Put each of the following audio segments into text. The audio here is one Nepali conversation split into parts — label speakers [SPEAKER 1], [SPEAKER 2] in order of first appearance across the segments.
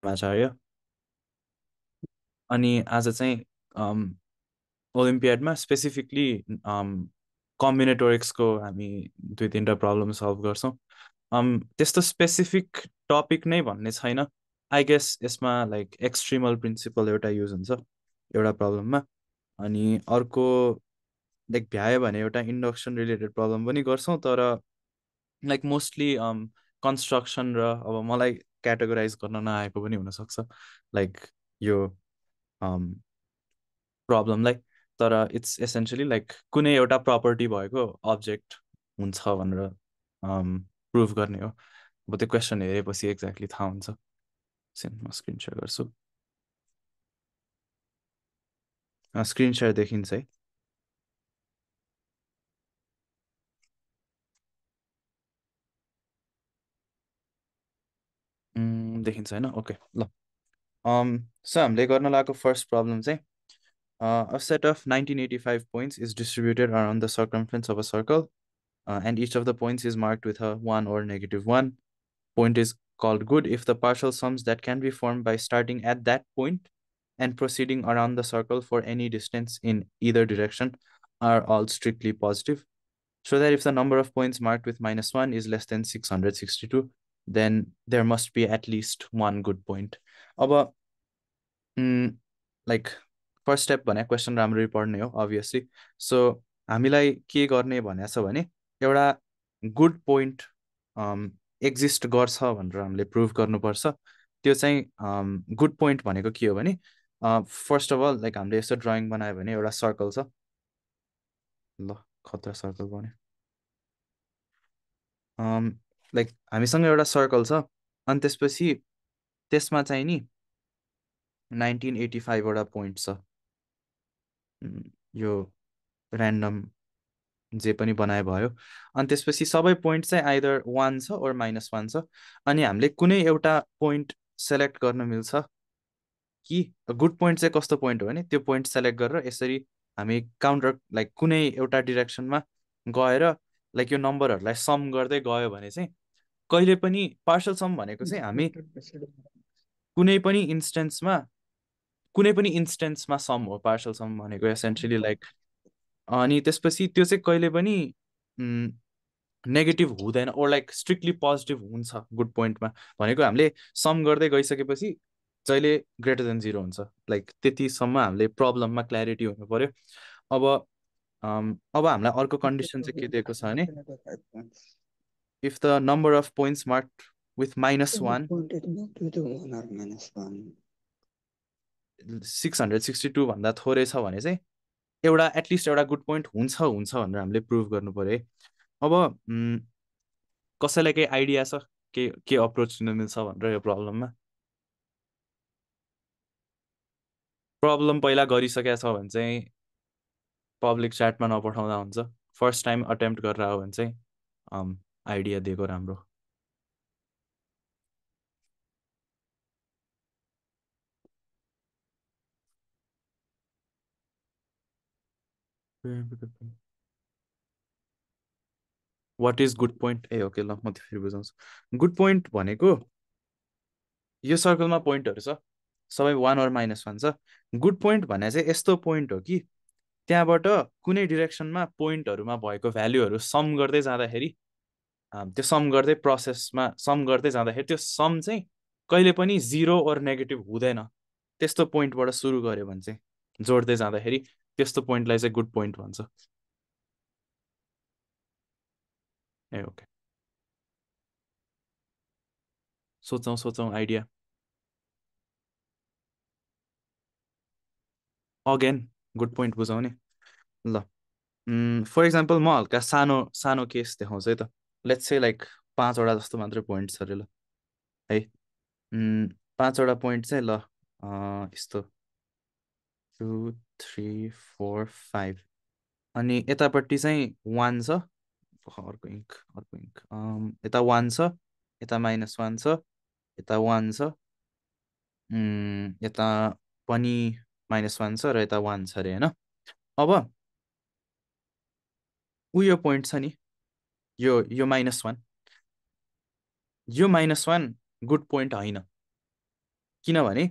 [SPEAKER 1] आचार्य अनि आज चाहिँ अम, ओलम्पियाडमा स्पेसिफिकली कम्बिनेटोरिक्सको हामी दुई तिनवटा प्रब्लम सल्भ गर्छौँ। त्यस्तो स्पेसिफिक टपिक नै भन्ने छैन। आई गेस यसमा लाइक एक्सट्रिमल प्रिन्सिपल एउटा युज हुन्छ एउटा प्रब्लममा, अनि अर्को लाइक भ्यायो भने एउटा इन्डक्सन रिलेटेड प्रब्लम पनि गर्छौँ, तर लाइक मोस्टली कन्स्ट्रक्सन र अब मलाई क्याटेगोराइज गर्न नआएको पनि हुनसक्छ लाइक यो प्रब्लमलाई। तर इट्स एसेन्सियली लाइक कुनै एउटा प्रपर्टी भएको अब्जेक्ट हुन्छ भनेर प्रुभ गर्ने हो। अब त्यो क्वेसन हेरेपछि एक्ज्याक्टली थाहा हुन्छ। म स्क्रिन सेयर गर्छु। स्क्रिन सेयर देखिन्छ है? देखिन्छ होइन? ओके ल। सो हामीले गर्न लागेको फर्स्ट प्रब्लम चाहिँ a set of 1985 points is distributed around the circumference of a circle, and each of the points is marked with a 1 or -1. Point is called good if the partial sums that can be formed by starting at that point and proceeding around the circle for any distance in either direction are all strictly positive. So that if the number of points marked with -1 is less than 662, then there must be at least one good point. अब लाइक फर्स्ट स्टेप भने क्वेसन राम्ररी पढ्ने हो अभियसली। सो हामीलाई के गर्ने भनेको छ भने एउटा गुड पोइन्ट एक्जिस्ट गर्छ भनेर हामीले प्रुभ गर्नुपर्छ। त्यो चाहिँ गुड पोइन्ट भनेको के हो भने फर्स्ट अफ अल लाइक हामीले यसो ड्रइङ बनायो भने एउटा सर्कल छ। ल खतरा सर्कल बन्यो। लाइक हामीसँग एउटा सर्कल छ, अनि त्यसपछि त्यसमा चाहिँ नि 1985वटा पोइन्ट छ। यो ऱ्यान्डम जे पनि बनाए भयो। अनि त्यसपछि सबै पोइन्ट चाहिँ आइदर 1 छ ओर -1 छ। अनि हामीले कुनै एउटा पोइन्ट सेलेक्ट गर्न मिल्छ कि गुड पोइन्ट चाहिँ कस्तो पोइन्ट हो भने त्यो पोइन्ट सेलेक्ट गरेर यसरी हामी काउन्टर लाइक कुनै एउटा डिरेक्सनमा गएर लाइक यो नम्बरहरूलाई सम गर्दै गयो भने चाहिँ कहिले पनि पार्सल सम भनेको चाहिँ हामी कुनै पनि इन्स्टेन्समा सम हो पार्सल सम भनेको एसेन्सियली लाइक। अनि त्यसपछि त्यो चाहिँ कहिले पनि नेगेटिभ हुँदैन ओर लाइक स्ट्रिक्टली पोजिटिभ हुन्छ गुड पोइन्टमा। भनेको हामीले सम गर्दै गइसकेपछि जहिले ग्रेटर देन 0 हुन्छ। लाइक त्यतिसम्म हामीले प्रब्लममा क्ल्यारिटी हुनु पर्यो। अब हामीलाई अर्को कन्डिसन चाहिँ के दिएको छ भने if the number of points marked with -1 662 भन्दा थोरै छ भने चाहिँ एउटा एटलिस्ट एउटा गुड पोइन्ट हुन्छ भनेर हामीले प्रुभ गर्नु पर्यो है। अब कसैलाई केही आइडिया छ के अप्रोच लिन मिल्छ भनेर यो प्रब्लममा? प्रब्लम पहिला गरिसकेको छ भने चाहिँ पब्लिक च्याटमा नपठाउँदा हुन्छ। फर्स्ट टाइम अटेम्प्ट गरेर आयो भने चाहिँ आइडिया दिएको राम्रो। What is good point? ए ओके ल म त्यो फेरि बुझाउँछु। गुड पोइन्ट भनेको यो सर्कलमा पोइन्टहरू छ, सबै 1 ओर -1 छ। गुड पोइन्ट भने चाहिँ यस्तो पोइन्ट हो कि त्यहाँबाट कुनै डिरेक्सनमा पोइन्टहरूमा भएको भ्याल्युहरू सम गर्दै जाँदाखेरि त्यो सम गर्दै प्रोसेसमा सम गर्दै जाँदाखेरि त्यो सम चाहिँ कहिले पनि 0 ओर नेगेटिभ हुँदैन। त्यस्तो पोइन्टबाट सुरु गऱ्यो भने चाहिँ जोड्दै जाँदाखेरि त्यस्तो पोइन्टलाई चाहिँ गुड पोइन्ट भन्छ। ए ओके, सोचौँ आइडिया। अगेन गुड पोइन्ट बुझाउने ल। फर इक्जाम्पल म हल्का सानो सानो केस देखाउँछु है त। लेट्स से लाइक 5वटा जस्तो मात्रै पोइन्ट छ अरे ल है। 5वटा पोइन्ट चाहिँ ल यस्तो 2 3 4 5 अनि यतापट्टि चाहिँ 1 छ। अर्को इङ्क यता 1 छ, यता -1 छ, यता 1 छ, यता पनि -1 छ र यता 1 छ अरे होइन। अब यो पोइन्ट छ नि, यो -1, यो -1 गुड पोइन्ट होइन। किनभने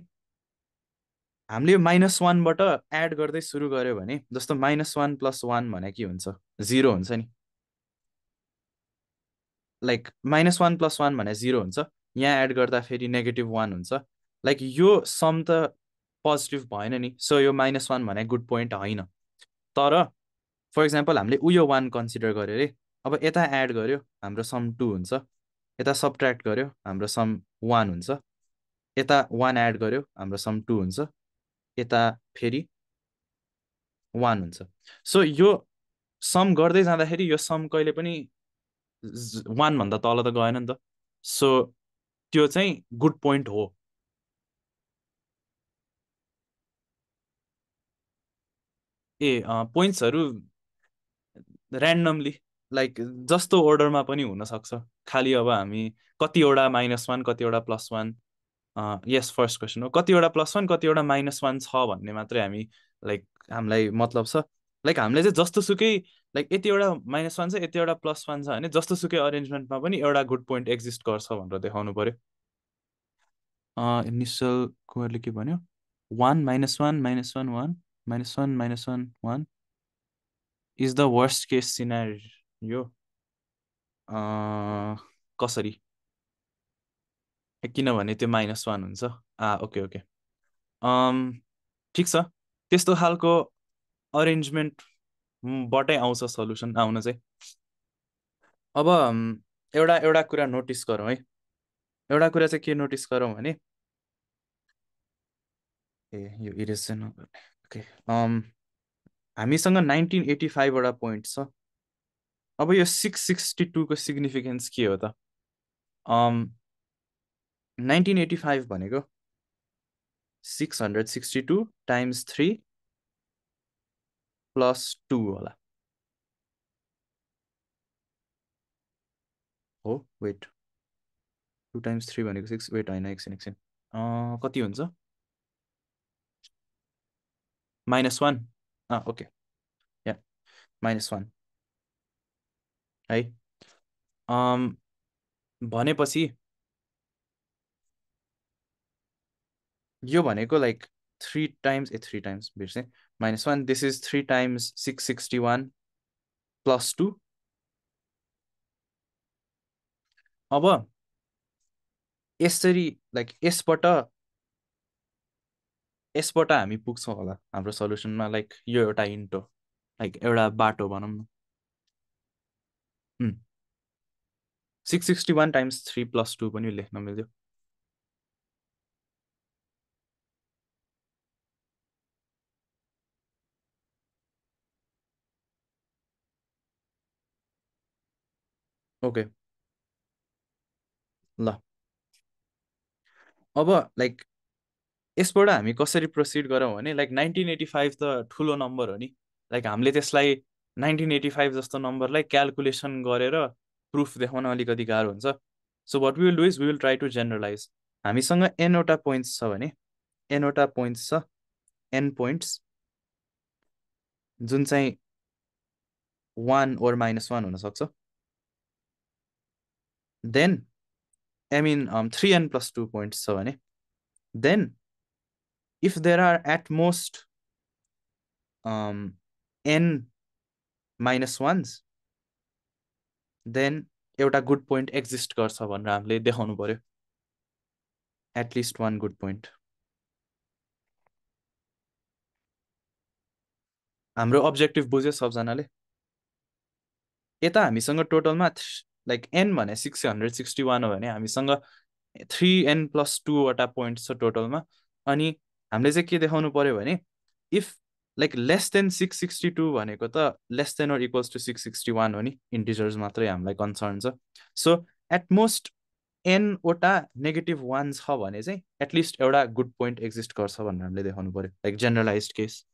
[SPEAKER 1] हामीले यो -1बाट एड गर्दै सुरु गर्यो भने जस्तो -1 + 1 भने के हुन्छ 0 हुन्छ नि लाइक -1 + 1 भने 0 हुन्छ यहाँ एड गर्दा फेरि -1 हुन्छ लाइक यो सम त पोजिटिभ भएन नि सो यो -1 भने गुड पोइन्ट होइन तर फर इक्जाम्पल हामीले उयो 1 कन्सिडर गर्यो अरे अब यता एड गर्यो हाम्रो सम 2 हुन्छ यता सब्ट्र्याक्ट गर्यो हाम्रो सम 1 हुन्छ यता 1 एड गर्यो हाम्रो सम 2 हुन्छ यता फेरि 1 हुन्छ सो यो सम गर्दै जाँदाखेरि यो सम कहिले पनि 1 भन्दा तल त गएन नि त सो त्यो चाहिँ गुड पोइन्ट हो ए पोइन्ट्सहरू ऱ्यान्डमली लाइक जस्तो orderमा पनि हुनसक्छ खालि अब हामी कतिवटा -1 कतिवटा +1 यस फर्स्ट क्वेसन हो कतिवटा +1 कतिवटा -1 छ भन्ने मात्रै हामी लाइक हामीलाई मतलब छ लाइक हामीले चाहिँ जस्तो सुकै लाइक यतिवटा -1 छ यतिवटा +1 छ भने जस्तो सुकै अरेन्जमेन्टमा पनि एउटा गुड पोइन्ट एक्जिस्ट गर्छ भनेर देखाउनु पर्यो इनिसियल कोहरूले के भन्यो 1 -1 -1 1 -1 -1 1 is the worst case scenario कसरी किनभने त्यो -1 हुन्छ ओके ओके ठिक छ त्यस्तो खालको अरेन्जमेन्ट बाटै आउँछ सल्युसन आउन चाहिँ अब एउटा एउटा कुरा नोटिस गरौँ है एउटा कुरा चाहिँ के नोटिस गरौँ भने ए यो इरेज चाहिँ नगर्ने ओके हामीसँग 1985वटा पोइन्ट छ अब यो 662को सिग्निफिकेन्स के हो त 1985 भनेको 662 टाइम्स 3 + 2 होला हो वेट 2 टाइम्स 3 भनेको 6 वेट होइन एकछिन एकछिन कति हुन्छ -1 ओके या -1 है भनेपछि यो भनेको लाइक 3 टाइम्स बिर्सेँ -1 दिस इज 3 टाइम्स 661 + 2 अब यसरी लाइक यसबाट हामी पुग्छौँ होला हाम्रो सल्युसनमा लाइक यो एउटा हिन्ट हो लाइक एउटा बाटो भनौँ न 661 टाइम्स 3 + 2 पनि लेख्न मिल्यो ओके ल अब लाइक यसबाट हामी कसरी प्रोसिड गरौँ भने लाइक 1985 त ठुलो नम्बर हो नि लाइक हामीले त्यसलाई 1985 जस्तो नम्बरलाई क्यालकुलेसन गरेर प्रुफ देखाउन अलिकति गाह्रो हुन्छ so what we will do is we will try to generalize हामीसँग एनवटा पोइन्ट्स छ भने एनवटा पोइन्ट्स छ एन पोइन्ट्स जुन चाहिँ 1 ओर -1 हुनसक्छ then I mean 3n + 2 points छ भने then if there are at most n -1s then एउटा गुड पोइन्ट एक्जिस्ट गर्छ भनेर हामीले देखाउनु पर्यो एटलिस्ट 1 गुड पोइन्ट हाम्रो अब्जेक्टिभ बुझ्यो सबजनाले यता हामीसँग टोटलमा लाइक एन भने 661 हो भने हामीसँग 3n + 2वटा पोइन्ट छ टोटलमा अनि हामीले चाहिँ के देखाउनु पर्यो भने इफ लाइक लेस देन 662 भनेको त less than or equals to 661 हो नि इन्टिजर्स मात्रै हामीलाई कन्सर्न छ सो एटमोस्ट एनवटा -1 छ भने चाहिँ एटलिस्ट एउटा गुड पोइन्ट एक्जिस्ट गर्छ भनेर हामीले देखाउनु पर्यो लाइक जेनरलाइज केस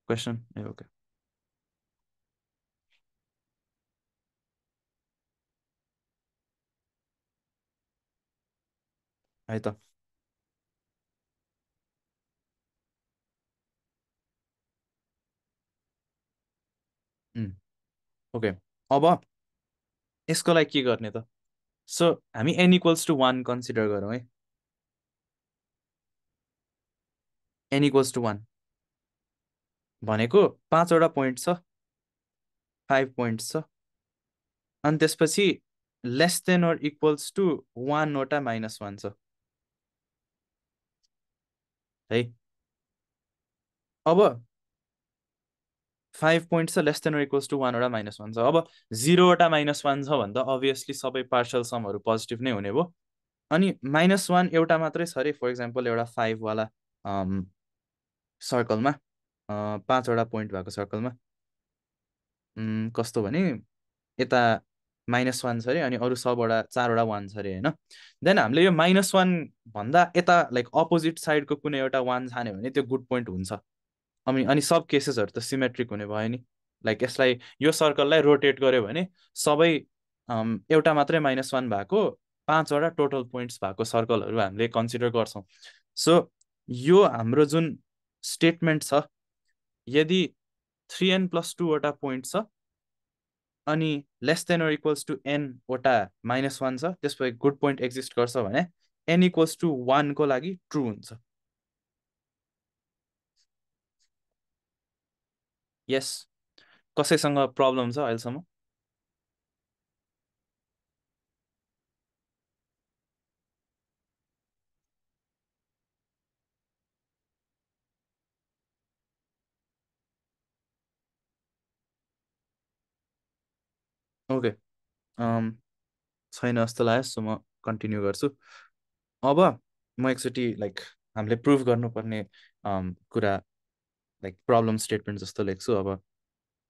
[SPEAKER 1] क्वेसन ए ओके है त ओके अब यसको लागि के गर्ने त सो हामी n इक्वल्स टु 1 कन्सिडर गरौँ है। n इक्वल्स टु 1 भनेको 5 वटा पोइन्ट छ, 5 पोइन्ट छ, अनि त्यसपछि less than or equals to 1 वटा -1 छ है। अब 5 पोइन्ट छ, less than or equals to 1 वटा -1 छ। अब 0 वटा -1 छ भने त अभियसली सबै पार्सल समहरू पोजिटिभ नै हुने भयो। अनि -1 एउटा मात्रै छ अरे, फर इक्जाम्पल एउटा 5 वाला सर्कलमा, 5 वटा पोइन्ट भएको सर्कलमा कस्तो भने यता -1 छ अरे, अनि अरू सबवटा 4 वटा 1 छ अरे होइन। देन हामीले यो -1 भन्दा यता लाइक अपोजिट साइडको कुनै एउटा 1 छान्यो भने त्यो गुड पोइन्ट हुन्छ। अनि सब केसेसहरू त सिमेट्रिक हुने भयो नि। लाइक यसलाई, यो सर्कललाई रोटेट गर्यो भने सबै एउटा मात्रै -1 भएको 5 वटा टोटल पोइन्ट्स भएको सर्कलहरू हामीले कन्सिडर गर्छौँ। सो यो हाम्रो जुन स्टेटमेन्ट छ, यदि 3n+2 वटा पोइन्ट छ अनि less than or equals to n वटा -1 छ, त्यसपछि गुड पोइन्ट एक्जिस्ट गर्छ भने n इक्वल्स टु 1 को लागि ट्रु हुन्छ। यस, कसैसँग प्रब्लम छ अहिलेसम्म? ओके, छैन जस्तो लाग्यो, सो म कन्टिन्यू गर्छु। अब म एकचोटि लाइक हामीले प्रुभ गर्नुपर्ने कुरा लाइक प्रब्लम स्टेटमेन्ट जस्तो लेख्छु। अब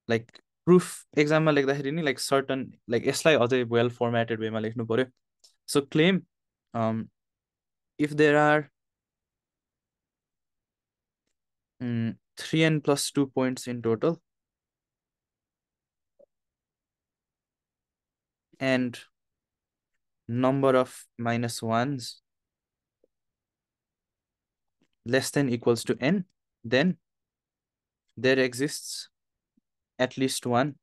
[SPEAKER 1] लाइक प्रुफ एक्जाममा लेख्दाखेरि नि लाइक सर्टन लाइक यसलाई अझै वेल फर्मेटेड वेमा लेख्नु पर्यो। So claim if there are 3n+2 points in total and number of -1s less than equals to n, then there exists at least one,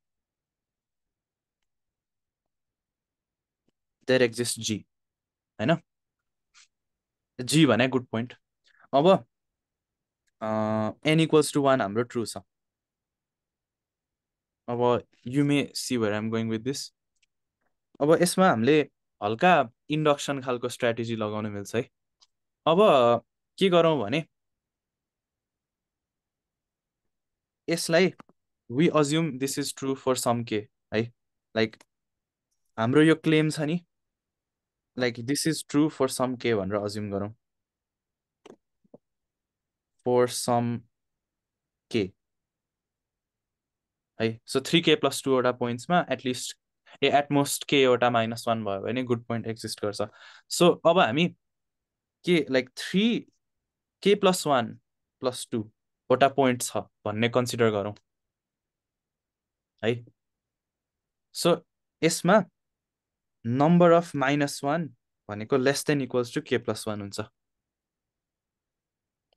[SPEAKER 1] there exists g हैन। g भने गुड पोइन्ट। अब n equals to 1 हाम्रो ट्रु छ। अब you may see where I am going with this. अब यसमा हामीले हल्का इन्डक्सन खालको स्ट्राटेजी लगाउन मिल्छ है। अब के गरौँ भने यसलाई we assume this is true for some k है। लाइक हाम्रो यो क्लेम छ नि, like this is true for some k भनेर अज्युम गरौँ, फर सम के है। सो 3k+2 वटा पोइन्ट्समा एटलिस्ट एटमोस्ट के एउटा -1 भयो भने गुड पोइन्ट एक्जिस्ट गर्छ। सो अब हामी के लाइक 3k+1+2 वटा पोइन्ट छ भन्ने कन्सिडर गरौँ है। सो यसमा नम्बर अफ -1 भनेको less than equals to k+1 हुन्छ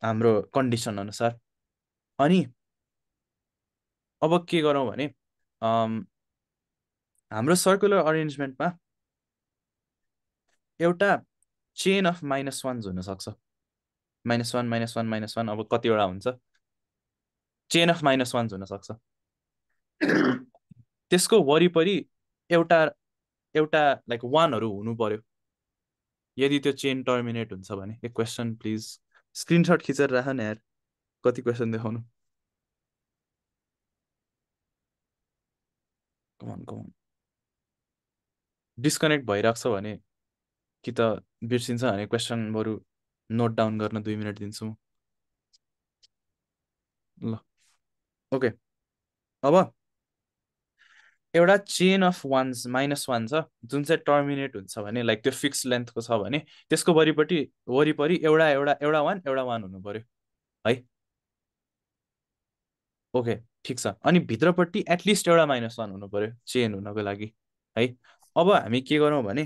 [SPEAKER 1] हाम्रो कन्डिसन अनुसार। अनि अब के गरौँ भने हाम्रो सर्कुलर अरेन्जमेन्टमा एउटा चेन अफ -1s हुनसक्छ। -1 -1 -1 अब कतिवटा हुन्छ, चेन अफ -1s हुनसक्छ। त्यसको वरिपरि एउटा एउटा लाइक 1हरू हुनु पर्यो यदि त्यो चेन टर्मिनेट हुन्छ भने। एक क्वेसन प्लिज स्क्रिनसट खिचेर राख न यार, कति क्वेसन देखाउनु। कमान कमान, डिस्कनेक्ट भइरहेको छ भने कि त बिर्सिन्छ भने क्वेसन बरु नोट डाउन गर्न 2 मिनट दिन्छु म। ल ओके, अब एउटा चेन अफ वान्स -1 छ जुन चाहिँ टर्मिनेट हुन्छ भने लाइक त्यो फिक्स लेन्थको छ भने त्यसको वरिपरि एउटा एउटा एउटा 1 एउटा 1 हुनु पर्यो है। ओके ठिक छ, अनि भित्रपट्टि एटलिस्ट एउटा -1 हुनु पर्यो चेन हुनको लागि है। अब हामी के गरौँ भने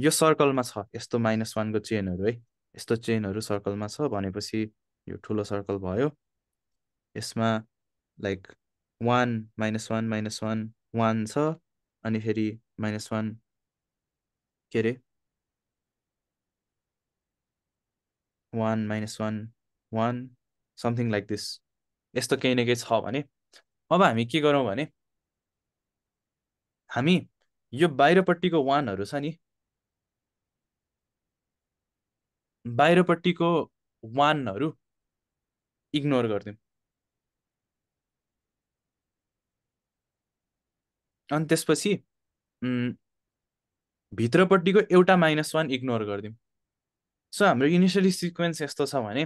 [SPEAKER 1] यो सर्कलमा छ यस्तो -1 को चेनहरू है, यस्तो चेनहरू सर्कलमा छ भनेपछि यो ठुलो सर्कल भयो। यसमा लाइक 1 -1 -1 1 छ, अनि फेरि -1 के अरे 1 -1 1 समथिङ लाइक दिस, यस्तो केही न केही छ भने अब हामी के गरौँ भने हामी यो बाहिरपट्टिको वानहरू छ नि, बाहिरपट्टिको वानहरू इग्नोर गरिदिउँ। अनि त्यसपछि भित्रपट्टिको एउटा -1 इग्नोर गरिदिउँ। सो हाम्रो इनिसियली सिक्वेन्स यस्तो छ भने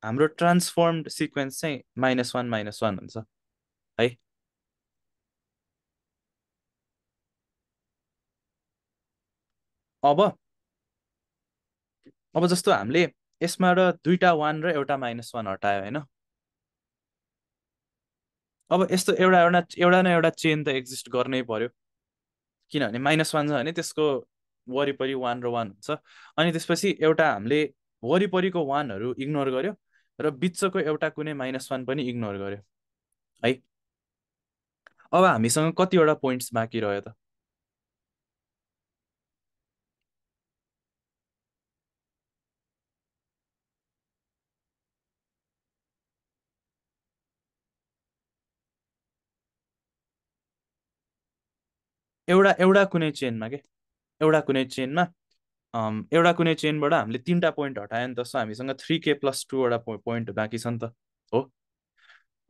[SPEAKER 1] हाम्रो ट्रान्सफर्म्ड सिक्वेन्स चाहिँ -1 हुन्छ है। अब अब जस्तो हामीले यसमा र दुईटा 1 र एउटा -1 हटायो होइन। अब यस्तो एउटा एउटा एउटा न एउटा चेन त एक्जिस्ट गर्नै पर्यो, किनभने -1 छ भने त्यसको वरिपरि 1 र 1 हुन्छ। अनि त्यसपछि एउटा हामीले वरिपरिको वानहरू इग्नोर गर्यो र बिचको एउटा कुनै -1 पनि इग्नोर गर्यो है। अब हामीसँग कतिवटा पोइन्ट्स बाँकी रह्यो त? एउटा एउटा कुनै चेनमा के एउटा कुनै चेनमा एउटा कुनै चेनबाट हामीले तिनवटा पोइन्ट हटायो नि त, सो हामीसँग 3k+2 वटा पोइन्ट बाँकी छ नि त हो।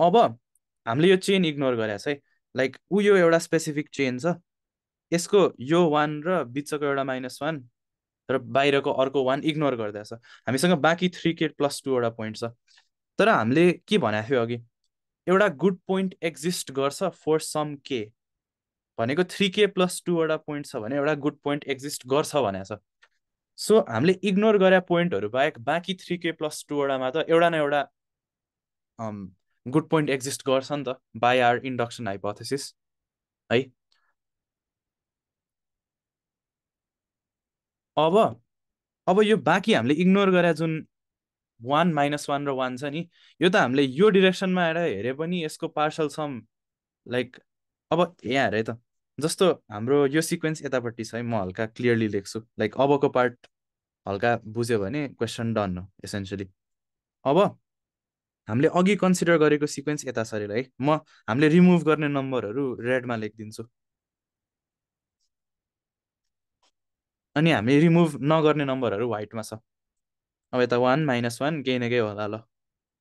[SPEAKER 1] अब हामीले यो चेन इग्नोर गरेको छ है, लाइक यो एउटा स्पेसिफिक चेन छ, यसको यो 1 र बिचको एउटा -1 र बाहिरको अर्को 1 इग्नोर गरिदिएछ। हामीसँग बाँकी 3k+2 वटा पोइन्ट छ। तर हामीले के भनेको थियो अघि, एउटा गुड पोइन्ट एक्जिस्ट गर्छ फर सम के भनेको 3k+2 वटा पोइन्ट छ भने एउटा गुड पोइन्ट एक्जिस्ट गर्छ भनेको छ। सो हामीले इग्नोर गरे पोइन्टहरू बाहेक बाँकी 3k+2 वटामा त एउटा न एउटा गुड पोइन्ट एक्जिस्ट गर्छ नि त बाई आवर इन्डक्सन हाइपोथेसिस है। अब अब यो बाँकी हामीले इग्नोर गरे जुन 1 -1 र 1 छ नि, यो त हामीले यो डिरेक्सनमा आएर हेरे पनि यसको पार्सल सम लाइक अब यहाँ हेर है त, जस्तो हाम्रो यो सिक्वेन्स यतापट्टि छ है, म हल्का क्लियरली लेख्छु, लाइक अबको पार्ट हल्का बुझ्यो भने क्वेसन डन हो एसेन्सियली। अब हामीले अघि कन्सिडर गरेको सिक्वेन्स यता छ अरे है, हामीले रिमुभ गर्ने नम्बरहरू रेडमा लेखिदिन्छु, अनि हामी रिमुभ नगर्ने नम्बरहरू व्हाइटमा छ। अब यता 1 -1 केही न केही होला ल,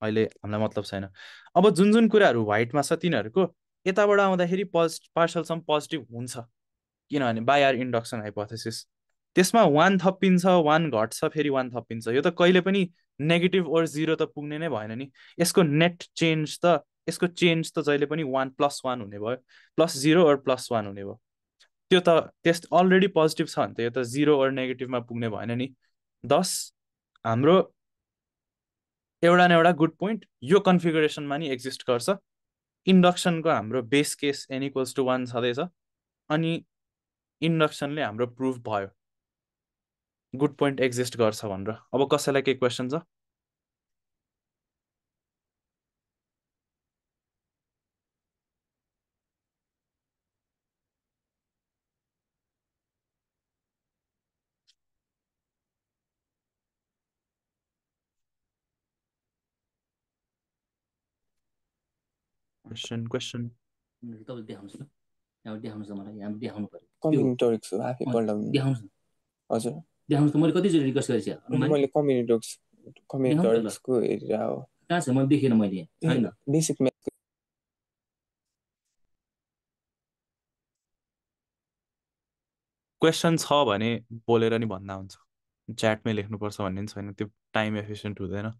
[SPEAKER 1] अहिले हामीलाई मतलब छैन। अब जुन जुन कुराहरू व्हाइटमा छ तिनीहरूको यताबाट आउँदाखेरि पार्सल सम पोजिटिभ हुन्छ, किनभने बाई आर इन्डक्सन हाइपोथेसिस त्यसमा 1 थपिन्छ 1 घट्छ फेरि 1 थपिन्छ, यो त कहिले पनि नेगेटिभ ओर 0 त पुग्ने नै भएन नि। यसको नेट चेन्ज त यसको चेन्ज त जहिले पनि 1 +1 हुने भयो, +0 ओर +1 हुने भयो। त्यो त त्यस अलरेडी पोजिटिभ छ भने त यो त 0 ओर नेगेटिभमा पुग्ने भएन नि। दस हाम्रो एउटा न एउटा गुड पोइन्ट यो कन्फिगरेसनमा नि एक्जिस्ट गर्छ। इन्डक्सनको हाम्रो बेस केस n=1 छँदैछ, अनि इन्डक्सनले हाम्रो प्रुफ भयो गुड पोइन्ट एक्जिस्ट गर्छ भनेर। अब कसैलाई केही क्वेसन छ? क्वेसन क्वेसन
[SPEAKER 2] तपाईँले देखाउनुहोस् न, यहाँ देखाउनुहोस् न, मलाई यहाँ देखाउनु पर्यो। कम्युनिटोरिक्स हो आफै पल्टाउनु, देखाउनुहोस् न। हजुर देखाउनुहोस् त, मैले कतिचोटि रिक्वेस्ट गरेको छु मैले कम्युनिटोरिक्सको हेरेर हो। कहाँ छ मैले देखेन, मैले छैन बेसिक म्याथ।
[SPEAKER 1] क्वेसन छ भने बोलेर नि भन्दा हुन्छ, च्याटमै लेख्नुपर्छ भन्ने नि छैन, त्यो टाइम एफिसियन्ट हुँदैन।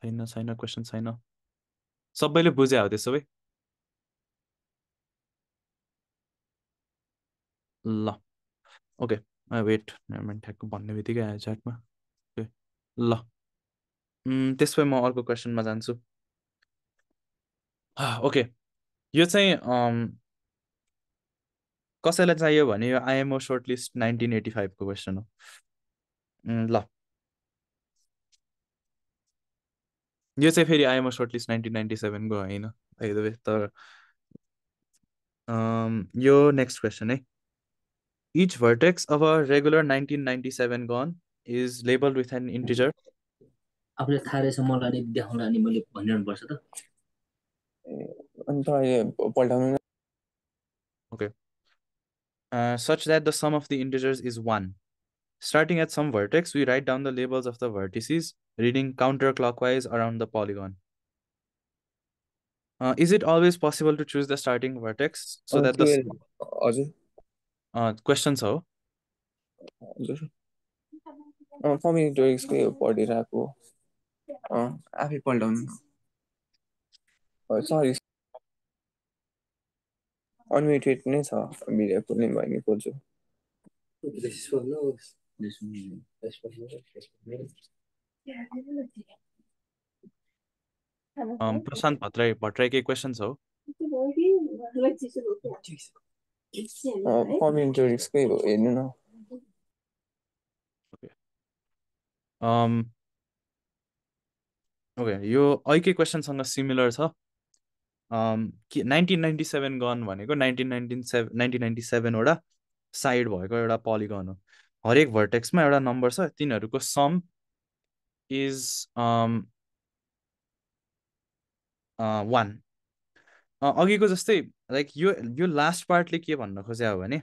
[SPEAKER 1] छैन छैन क्वेसन छैन, सबैले बुझे हो त्यो सबै। ल ओके वेट ठ्याक्क भन्ने बित्तिकै आयो च्याटमा। ओके ल त्यसो भए म अर्को क्वेसनमा जान्छु। ओके यो चाहिँ कसैलाई चाहियो भने यो आइएमओ सर्ट लिस्ट 1985 को क्वेसन हो। ल यो चाहिँ फेरि आइएमओ सर्ट लिस्ट 1997 को होइन बाइ द वे। तर यो नेक्स्ट क्वेसन है। Each vertex of a regular 1997 gun is labeled with an integer.
[SPEAKER 2] आफूले थाहा रहेछ मलाई नि देखाउला अनि मैले भनिरहनु पर्छ त। अनि त पल्टाउनु
[SPEAKER 1] Okay. Such that the sum of the integers is 1. Starting at some vertex, we write down the labels of the vertices, reading counterclockwise around the polygon. Is it always possible to choose the starting vertex so that the questions हो? कम्बिनेटोरिक्सकै पढिरहेको आफै पल्टाउनु सरी अनम्युटेड नै छ भिडियो कुनै भयो नि खोज्छु। प्रशान्त भट्टराईकै क्वेसन्स हो। कम्बिनेटोरिक्सकै हो हेर्नु न। ओके यो ऐकै क्वेसनसँग सिमिलर छ। 1997 गन भनेको 1997 वटा साइड भएको एउटा पोलिगन हो। हरेक भर्टेक्समा एउटा नम्बर छ, तिनीहरूको सम इज 1। अघिको जस्तै लाइक यो लास्ट पार्टले के भन्न खोज्या हो भने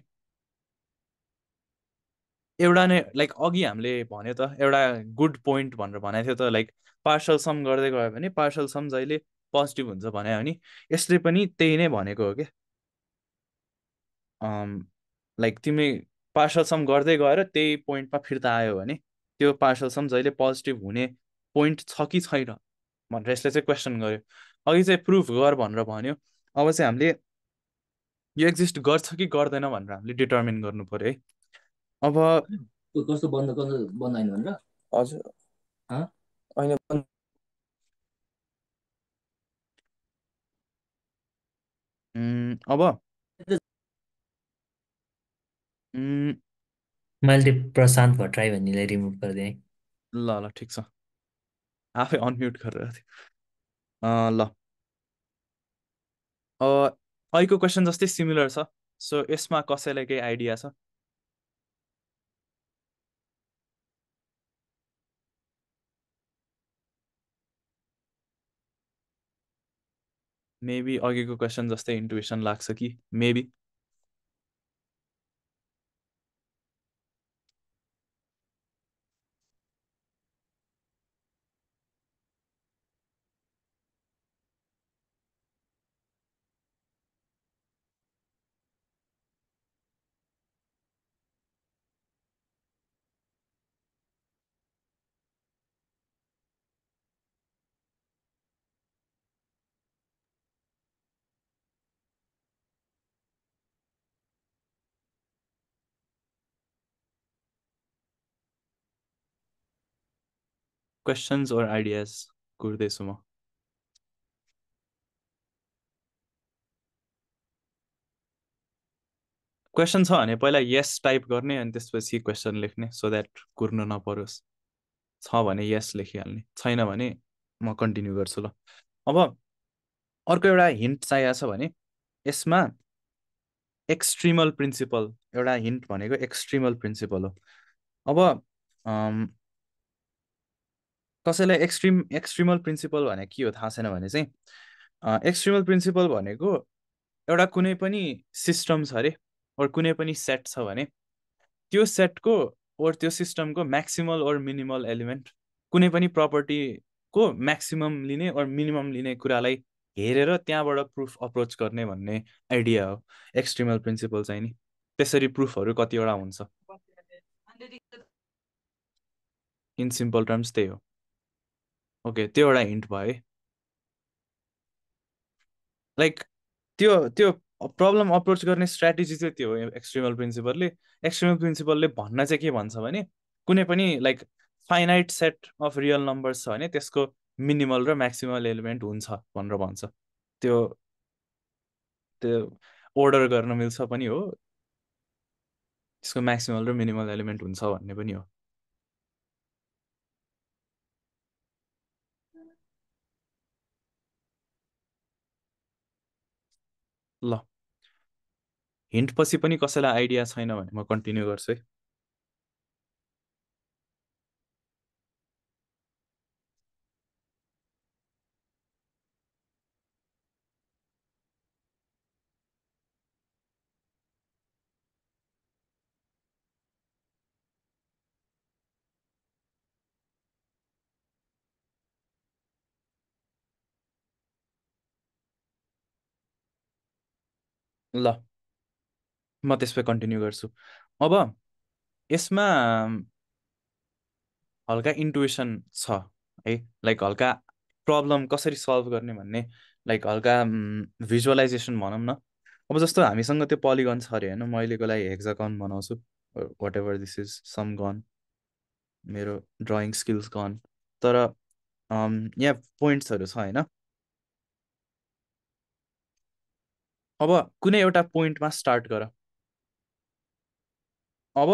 [SPEAKER 1] एउटा नै लाइक अघि हामीले भन्यो त एउटा गुड पोइन्ट भनेर भनेको थियो त, लाइक पार्सल सम गर्दै गयो भने पार्सल सम जहिले पोजिटिभ हुन्छ भने हो नि, यसले पनि त्यही नै भनेको हो क्या। लाइक तिमी पार्सल सम गर्दै गएर त्यही पोइन्टमा फिर्ता आयो भने त्यो पार्सल सम जहिले पोजिटिभ हुने पोइन्ट छ कि छैन भनेर यसले चाहिँ क्वेसन गर्यो। अघि चाहिँ प्रुफ गर भनेर भन्यो, अब चाहिँ हामीले यो एक्जिस्ट गर्छ कि गर्दैन भनेर हामीले डिटर्मिन गर्नु पर्यो है। अब कस्तो बन्द होइन भनेर हजुर होइन अब
[SPEAKER 2] मैले प्रशान्त भट्टराई भन्नेलाई रिमुभ गरिदिएँ।
[SPEAKER 1] ल ल ठिक छ, आफै अनम्युट गरेर थियो। ल अहिलेको क्वेसन जस्तै सिमिलर छ, सो यसमा कसैलाई केही आइडिया छ? मेबी अघिको क्वेसन जस्तै इन्टुइसन लाग्छ कि मेबी। क्वेसन्स और आइडियाज कुर्दैछु म। क्वेसन छ भने पहिला यस टाइप गर्ने अनि त्यसपछि क्वेसन लेख्ने, सो द्याट कुर्नु नपरोस्। छ भने यस लेखिहाल्ने, छैन भने म कन्टिन्यू गर्छु। ल अब अर्को एउटा हिन्ट चाहिएको छ भने यसमा एक्सट्रिमल प्रिन्सिपल, एउटा हिन्ट भनेको एक्सट्रिमल प्रिन्सिपल हो। अब कसैलाई एक्सट्रिमल प्रिन्सिपल भने के हो थाहा छैन भने चाहिँ एक्सट्रिमल प्रिन्सिपल भनेको एउटा कुनै पनि सिस्टम छ अरे और कुनै पनि सेट छ भने त्यो सेटको और त्यो सिस्टमको म्याक्सिमल और मिनिमल एलिमेन्ट कुनै पनि प्रपर्टीको म्याक्सिमम लिने और मिनिमम लिने कुरालाई हेरेर त्यहाँबाट प्रुफ अप्रोच गर्ने भन्ने आइडिया हो एक्सट्रिमल प्रिन्सिपल चाहिँ नि। त्यसरी प्रुफहरू कतिवटा हुन्छ, इन सिम्पल टर्म्स त्यही हो। ओके त्यो एउटा हिन्ट भयो है। लाइक त्यो त्यो प्रब्लम अप्रोच गर्ने स्ट्राटेजी चाहिँ त्यो हो एक्सट्रिमल प्रिन्सिपलले भन्न चाहिँ के भन्छ भने कुनै पनि like finite set of real numbers छ भने त्यसको मिनिमल र म्याक्सिमल एलिमेन्ट हुन्छ भनेर भन्छ। त्यो त्यो अर्डर गर्न मिल्छ पनि हो त्यसको म्याक्सिमल र मिनिमल एलिमेन्ट हुन्छ भन्ने पनि हो। ल हिन्ट पछि पनि कसैलाई आइडिया छैन भने म कन्टिन्यू गर्छु है। ल म त्यसपछि कन्टिन्यू गर्छु। अब यसमा हल्का इन्टुइसन छ है, लाइक हल्का प्रब्लम कसरी सल्भ गर्ने भन्ने, लाइक हल्का भिजुअलाइजेसन भनौँ न। अब जस्तो हामीसँग त्यो पोलिगन छ अरे होइन, म अहिलेको लागि हेक्सागन बनाउँछु, whatever this is some gone, मेरो ड्रइङ स्किल्स गन। तर यहाँ पोइन्ट्सहरू छ होइन। अब कुनै एउटा पोइन्टमा स्टार्ट गर। अब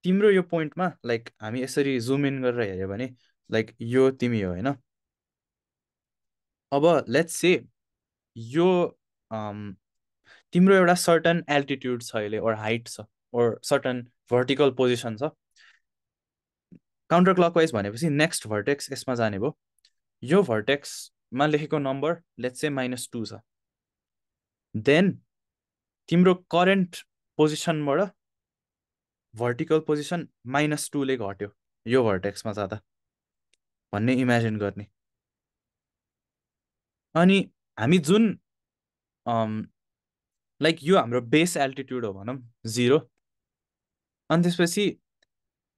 [SPEAKER 1] तिम्रो यो पोइन्टमा लाइक हामी यसरी जुम इन गरेर हेऱ्यो भने लाइक यो तिमी हो होइन। अब लेट्स से यो तिम्रो एउटा सर्टन एल्टिट्युड छ अहिले, ओर हाइट छ, ओर सर्टन भर्टिकल पोजिसन छ। काउन्टर क्लकवाइज भनेपछि नेक्स्ट भर्टेक्स यसमा जाने भयो। यो भर्टेक्समा लेखेको नम्बर लेट्स से -2 छ। देन तिम्रो करेन्ट पोजिसनबाट भर्टिकल पोजिसन -2 ले घट्यो यो भर्टेक्समा जाँदा भन्ने इमेजिन गर्ने। अनि हामी जुन लाइक यो हाम्रो बेस एल्टिट्युड हो भनौँ 0। अनि त्यसपछि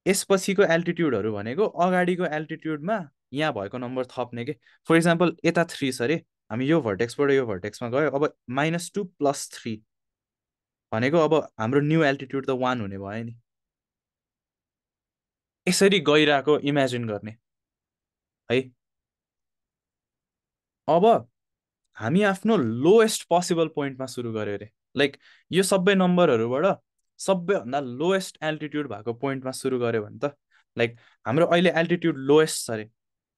[SPEAKER 1] यसपछिको एल्टिट्युडहरू भनेको अगाडिको एल्टिट्युडमा यहाँ भएको नम्बर थप्ने के। फर इक्जाम्पल यता 3 छ अरे, हामी यो भर्टेक्सबाट यो भर्टेक्समा गयो, अब -2 + 3 भनेको अब हाम्रो न्यू एल्टिट्युड त 1 हुने भयो नि। यसरी गइरहेको इमेजिन गर्ने है। अब हामी आफ्नो लोएस्ट पोसिबल पोइन्टमा सुरु गऱ्यो अरे, लाइक यो सबै नम्बरहरूबाट सबैभन्दा लोएस्ट एल्टिट्युड भएको पोइन्टमा सुरु गऱ्यो भने त लाइक हाम्रो अहिले एल्टिट्युड लोएस्ट छ अरे,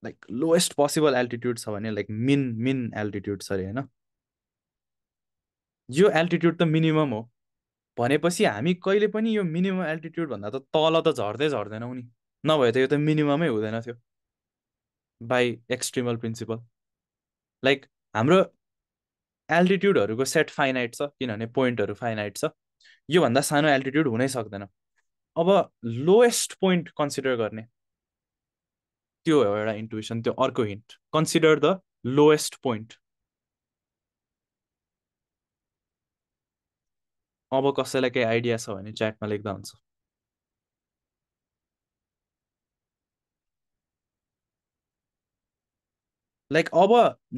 [SPEAKER 1] लाइक लोएस्ट पोसिबल एल्टिट्युड छ भने लाइक मिन एल्टिट्युड छ अरे होइन। यो एल्टिट्युड त मिनिमम हो भनेपछि हामी कहिले पनि यो मिनिमम एल्टिट्युड भन्दा त तल त झर्दैनौँ नि, नभए त यो त मिनिममै हुँदैन थियो बाई एक्सट्रिमल प्रिन्सिपल। लाइक हाम्रो एल्टिट्युडहरूको सेट फाइनाइट छ किनभने पोइन्टहरू फाइनाइट छ, योभन्दा सानो एल्टिट्युड हुनै सक्दैन। अब लोएस्ट पोइन्ट कन्सिडर गर्ने, त्यो हो एउटा इन्टुइसन। त्यो अर्को hint, consider the lowest point. अब कसैलाई केही आइडिया छ भने च्याटमा लेख्दा हुन्छ। लाइक अब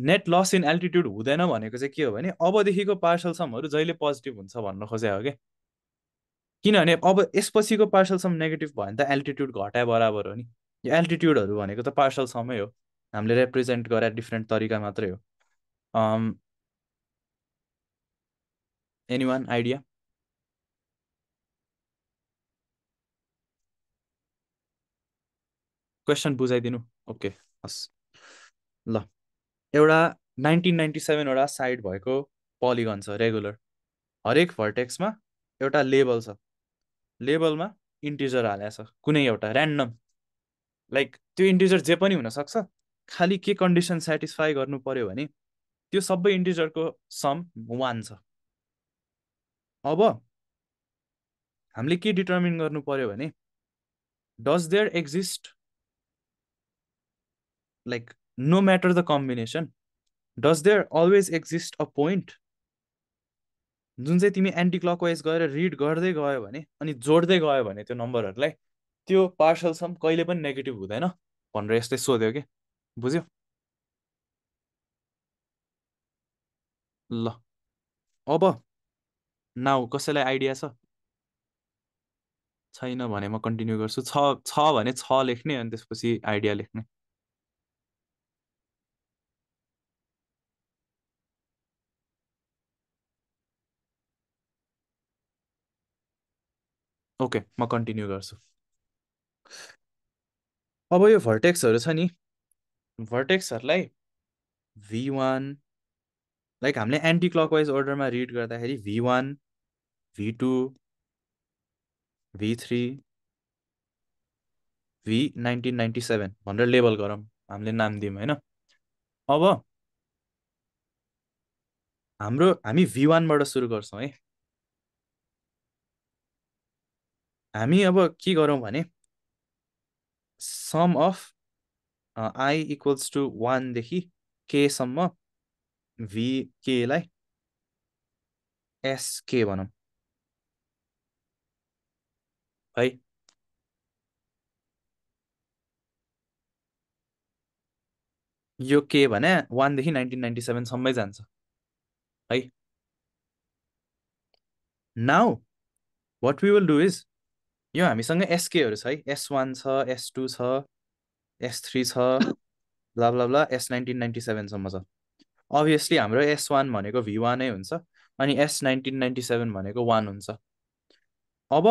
[SPEAKER 1] नेट लस इन एल्टिट्युड हुँदैन भनेको चाहिँ के हो भने अबदेखिको पार्सल समहरू जहिले पोजिटिभ हुन्छ भन्न खोजे हो कि। किनभने अब यसपछिको पार्सल सम नेगेटिभ भयो भने त एल्टिट्युड घटाए बराबर हो नि। यो एल्टिट्युडहरू भनेको त पार्सल समै हो, हामीले रिप्रेजेन्ट गरे डिफ्रेन्ट तरिका मात्रै हो। एनीवान आइडिया? क्वेसन बुझाइदिनु? ओके हस्। ल एउटा 1997 साइड भएको पोलिगन छ रेगुलर। हरेक भर्टेक्समा एउटा लेबल छ, लेबलमा इन्टिजर हालेको छ कुनै एउटा ऱ्यान्डम, लाइक त्यो इन्टिजर जे पनि हुनसक्छ। खालि के कन्डिसन सेटिस्फाई गर्नु पर्यो भने त्यो सबै इन्टिजरको सम 1 छ। अब हामीले के डिटर्मिन गर्नु पर्यो भने does there exist, like no matter the combination, does there always exist a point जुन चाहिँ तिमी एन्टी क्लकवाइज गएर रिड गर्दै गयो भने अनि जोड्दै गयो भने त्यो नम्बरहरूलाई त्यो पार्सल सम कहिले पनि नेगेटिभ हुँदैन भनेर यस्तै सोध्यो कि। बुझ्यो? ल अब नाउ कसैलाई आइडिया छ? छैन भने म कन्टिन्यू गर्छु। छ भने 6 लेख्ने अनि त्यसपछि आइडिया लेख्ने। ओके म कन्टिन्यू गर्छु। अब यो भर्टेक्सहरू छ नि, भर्टेक्सहरूलाई V1 लाइक हामीले एन्टी क्लकवाइज अर्डरमा रिड गर्दाखेरि V1 V2 V3 V1997 भनेर लेबल गरौँ, हामीले नाम दियौँ होइन। अब हामी V1बाट सुरु गर्छौँ है। हामी अब के गरौँ भने sum of I equals to 1 देखि K सम्म VK लाई SK भनौँ है। यो के भने 1 देखि 1997 सम्मै जान्छ है। Now what we will do is, यो हामीसँग एसकेहरू छ है, S1 छ, S2 छ, S3 छ, ब्ला ब्ला ब्ला S 1997 सम्म छ। अभियसली हाम्रो S1 भनेको V1 नै हुन्छ अनि S 1997 भनेको 1 हुन्छ। अब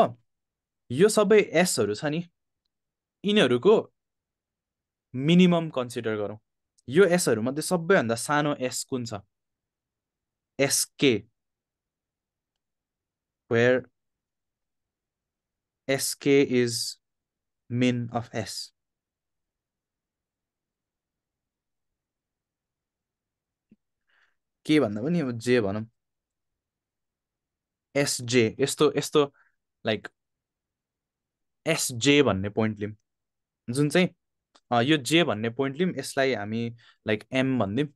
[SPEAKER 1] यो सबै एसहरू छ नि, यिनीहरूको मिनिमम कन्सिडर गरौँ। यो एसहरू मध्ये सबैभन्दा सानो एस कुन छ? SK, where SK is min of S। के भन्दा पनि अब जे भनौँ, SJ, यस्तो यस्तो लाइक SJ भन्ने पोइन्ट लिउँ, जुन चाहिँ यो जे भन्ने पोइन्ट लिउँ, यसलाई हामी लाइक M भनिदिउँ।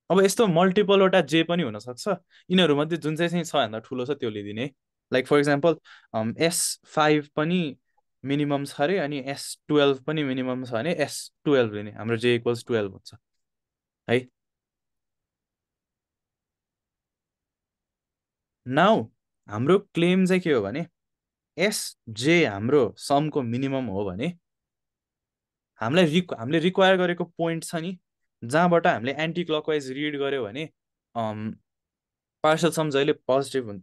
[SPEAKER 1] अब यस्तो मल्टिपलवटा जे पनि हुनसक्छ, यिनीहरूमध्ये जुन चाहिँ छ भन्दा ठुलो छ त्यो लिइदिने है। लाइक फर इक्जाम्पल S5 पनि मिनिमम छ अरे, अनि S12 पनि मिनिमम छ भने S12 लिने, हाम्रो जे इक्वल्स 12 हुन्छ है। नाउ हाम्रो क्लेम चाहिँ के हो भने SJ हाम्रो समको मिनिमम हो भने हामीले रिक्वायर गरेको पोइन्ट छ नि, जहाँबाट हामीले एन्टी क्लकवाइज रिड गर्यो भने पार्सल सम जहिले पोजिटिभ हुन्छ।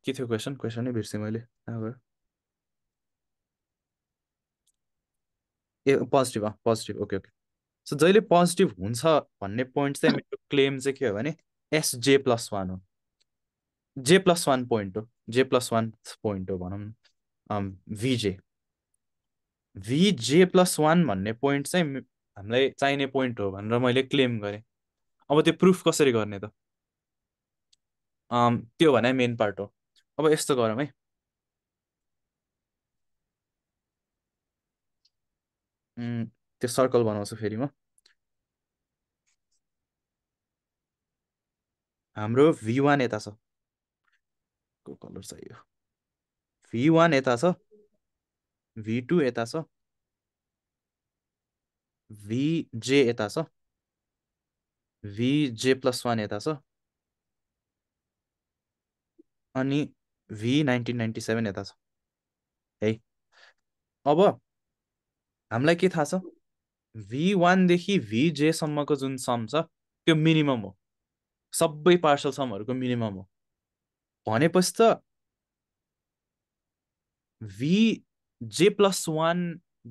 [SPEAKER 1] के थियो क्वेसनै बिर्सेँ मैले। Positive positive, okay okay. So जहिले पोजिटिभ हुन्छ भन्ने पोइन्ट चाहिँ मेरो क्लेम चाहिँ के हो भने SJ+1 हो, J+1 पोइन्ट हो, J+1 पोइन्ट हो भनौँ। VJ+1 भन्ने पोइन्ट चाहिँ हामीलाई चाहिने पोइन्ट हो भनेर मैले क्लेम गरेँ। अब त्यो प्रुफ कसरी गर्ने त? त्यो भने मेन पार्ट हो। अब यस्तो गरौँ है, त्यो सर्कल बनाउँछु फेरि म। हाम्रो V1 यता छ, को कलर चाहियो, V1 यता छ, V2 यता छ, VJ यता छ, VJ+1 यता छ, अनि V1997 यता छ है। अब हामीलाई के थाहा छ, V1 देखि VJ सम्मको जुन सम छ त्यो मिनिमम हो, सबै पार्सल समहरूको मिनिमम हो। भनेपछि त VJ+1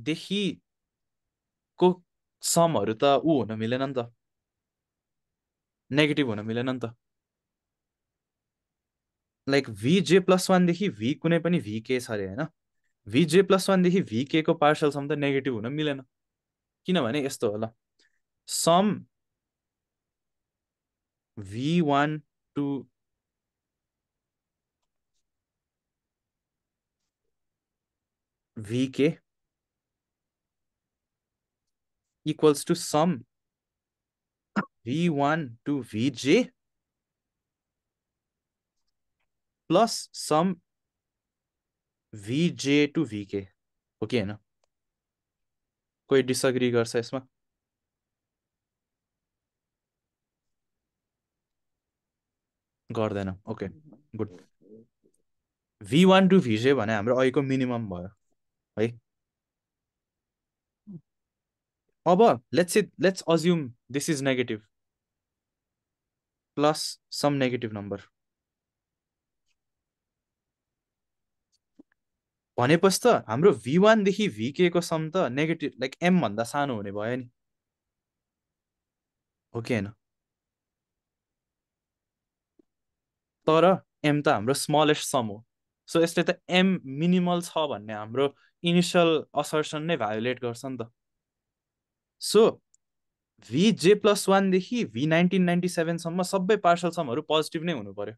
[SPEAKER 1] देखि को समहरू त हुन मिलेन नि त, नेगेटिभ हुन मिलेन नि त। लाइक VJ+1 देखि V कुनै पनि VK छ अरे होइन, VJ+1 देखि VK को पार्सल सम त नेगेटिभ हुन मिलेन। किनभने यस्तो होला, sum V1 to VK equals to sum V1 to VJ plus sum VJ to VK हो कि होइन? कोही डिसएग्री गर्छ यसमा? गर्दैन, okay good. V1 to VJ भने हाम्रो अहिलेको मिनिमम भयो है। अब let's assume this is negative plus sum negative number, भनेपछि त हाम्रो V1 देखि VK को सम त नेगेटिभ लाइक M भन्दा सानो हुने भयो नि, हो कि होइन? तर M त हाम्रो स्मलेस्ट सम हो, सो यसले त M मिनिमल छ भन्ने हाम्रो इनिसियल असर्सन नै भायोलेट गर्छ नि त। सो VJ+1 देखि V1997सम्म सबै पार्सल समहरू पोजिटिभ नै हुनु पर्यो।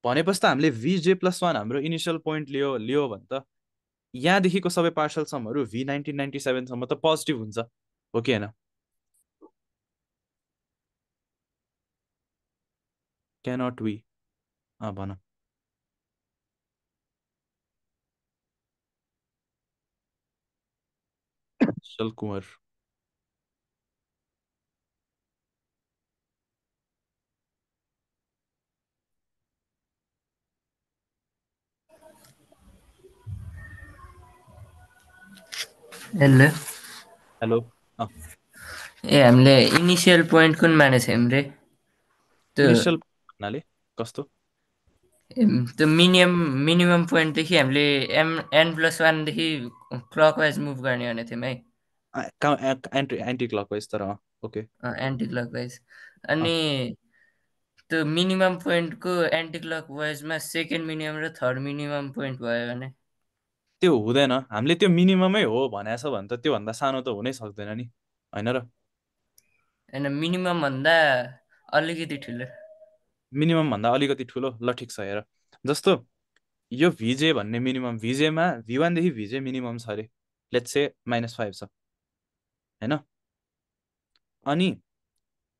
[SPEAKER 1] भनेपछि त हामीले VJ+1 हाम्रो इनिसियल पोइन्ट लियो भने त यहाँदेखिको सबै पार्सल समहरू V1997सम्म त पोजिटिभ हुन्छ, हो कि होइन? क्यानट वी भन। चल कुँवर
[SPEAKER 3] हेलो
[SPEAKER 1] हेलो।
[SPEAKER 3] ए हामीले इनिसियल पोइन्ट कुन मानेको थियौँ रे? त्यो
[SPEAKER 1] इनिसियल भन्नाले कस्तो?
[SPEAKER 3] त्यो मिनिमम पोइन्टदेखि हामीले N+1देखि क्लकवाइज मुभ गर्ने भनेको थियौँ है,
[SPEAKER 1] एन्टी क्लकवाइज तर ओके।
[SPEAKER 3] Anti clockwise. अनि त्यो मिनिमम पोइन्टको एन्टी क्लकवाइजमा सेकेन्ड मिनिमम र थर्ड मिनिमम पोइन्ट भयो भने
[SPEAKER 1] त्यो हुँदैन, हामीले त्यो मिनिममै हो भनेको छ भने त त्योभन्दा सानो त हुनै सक्दैन नि, होइन र?
[SPEAKER 3] होइन, मिनिमम भन्दा अलिकति ठुलो।
[SPEAKER 1] मिनिमम भन्दा अलिकति ठुलो, ल ठिक छ। हेर जस्तो यो भिजे भन्ने मिनिमम, भिजेमा V1देखि भिजे मिनिमम छ अरे, लेट्स से -5 छ, होइन? अनि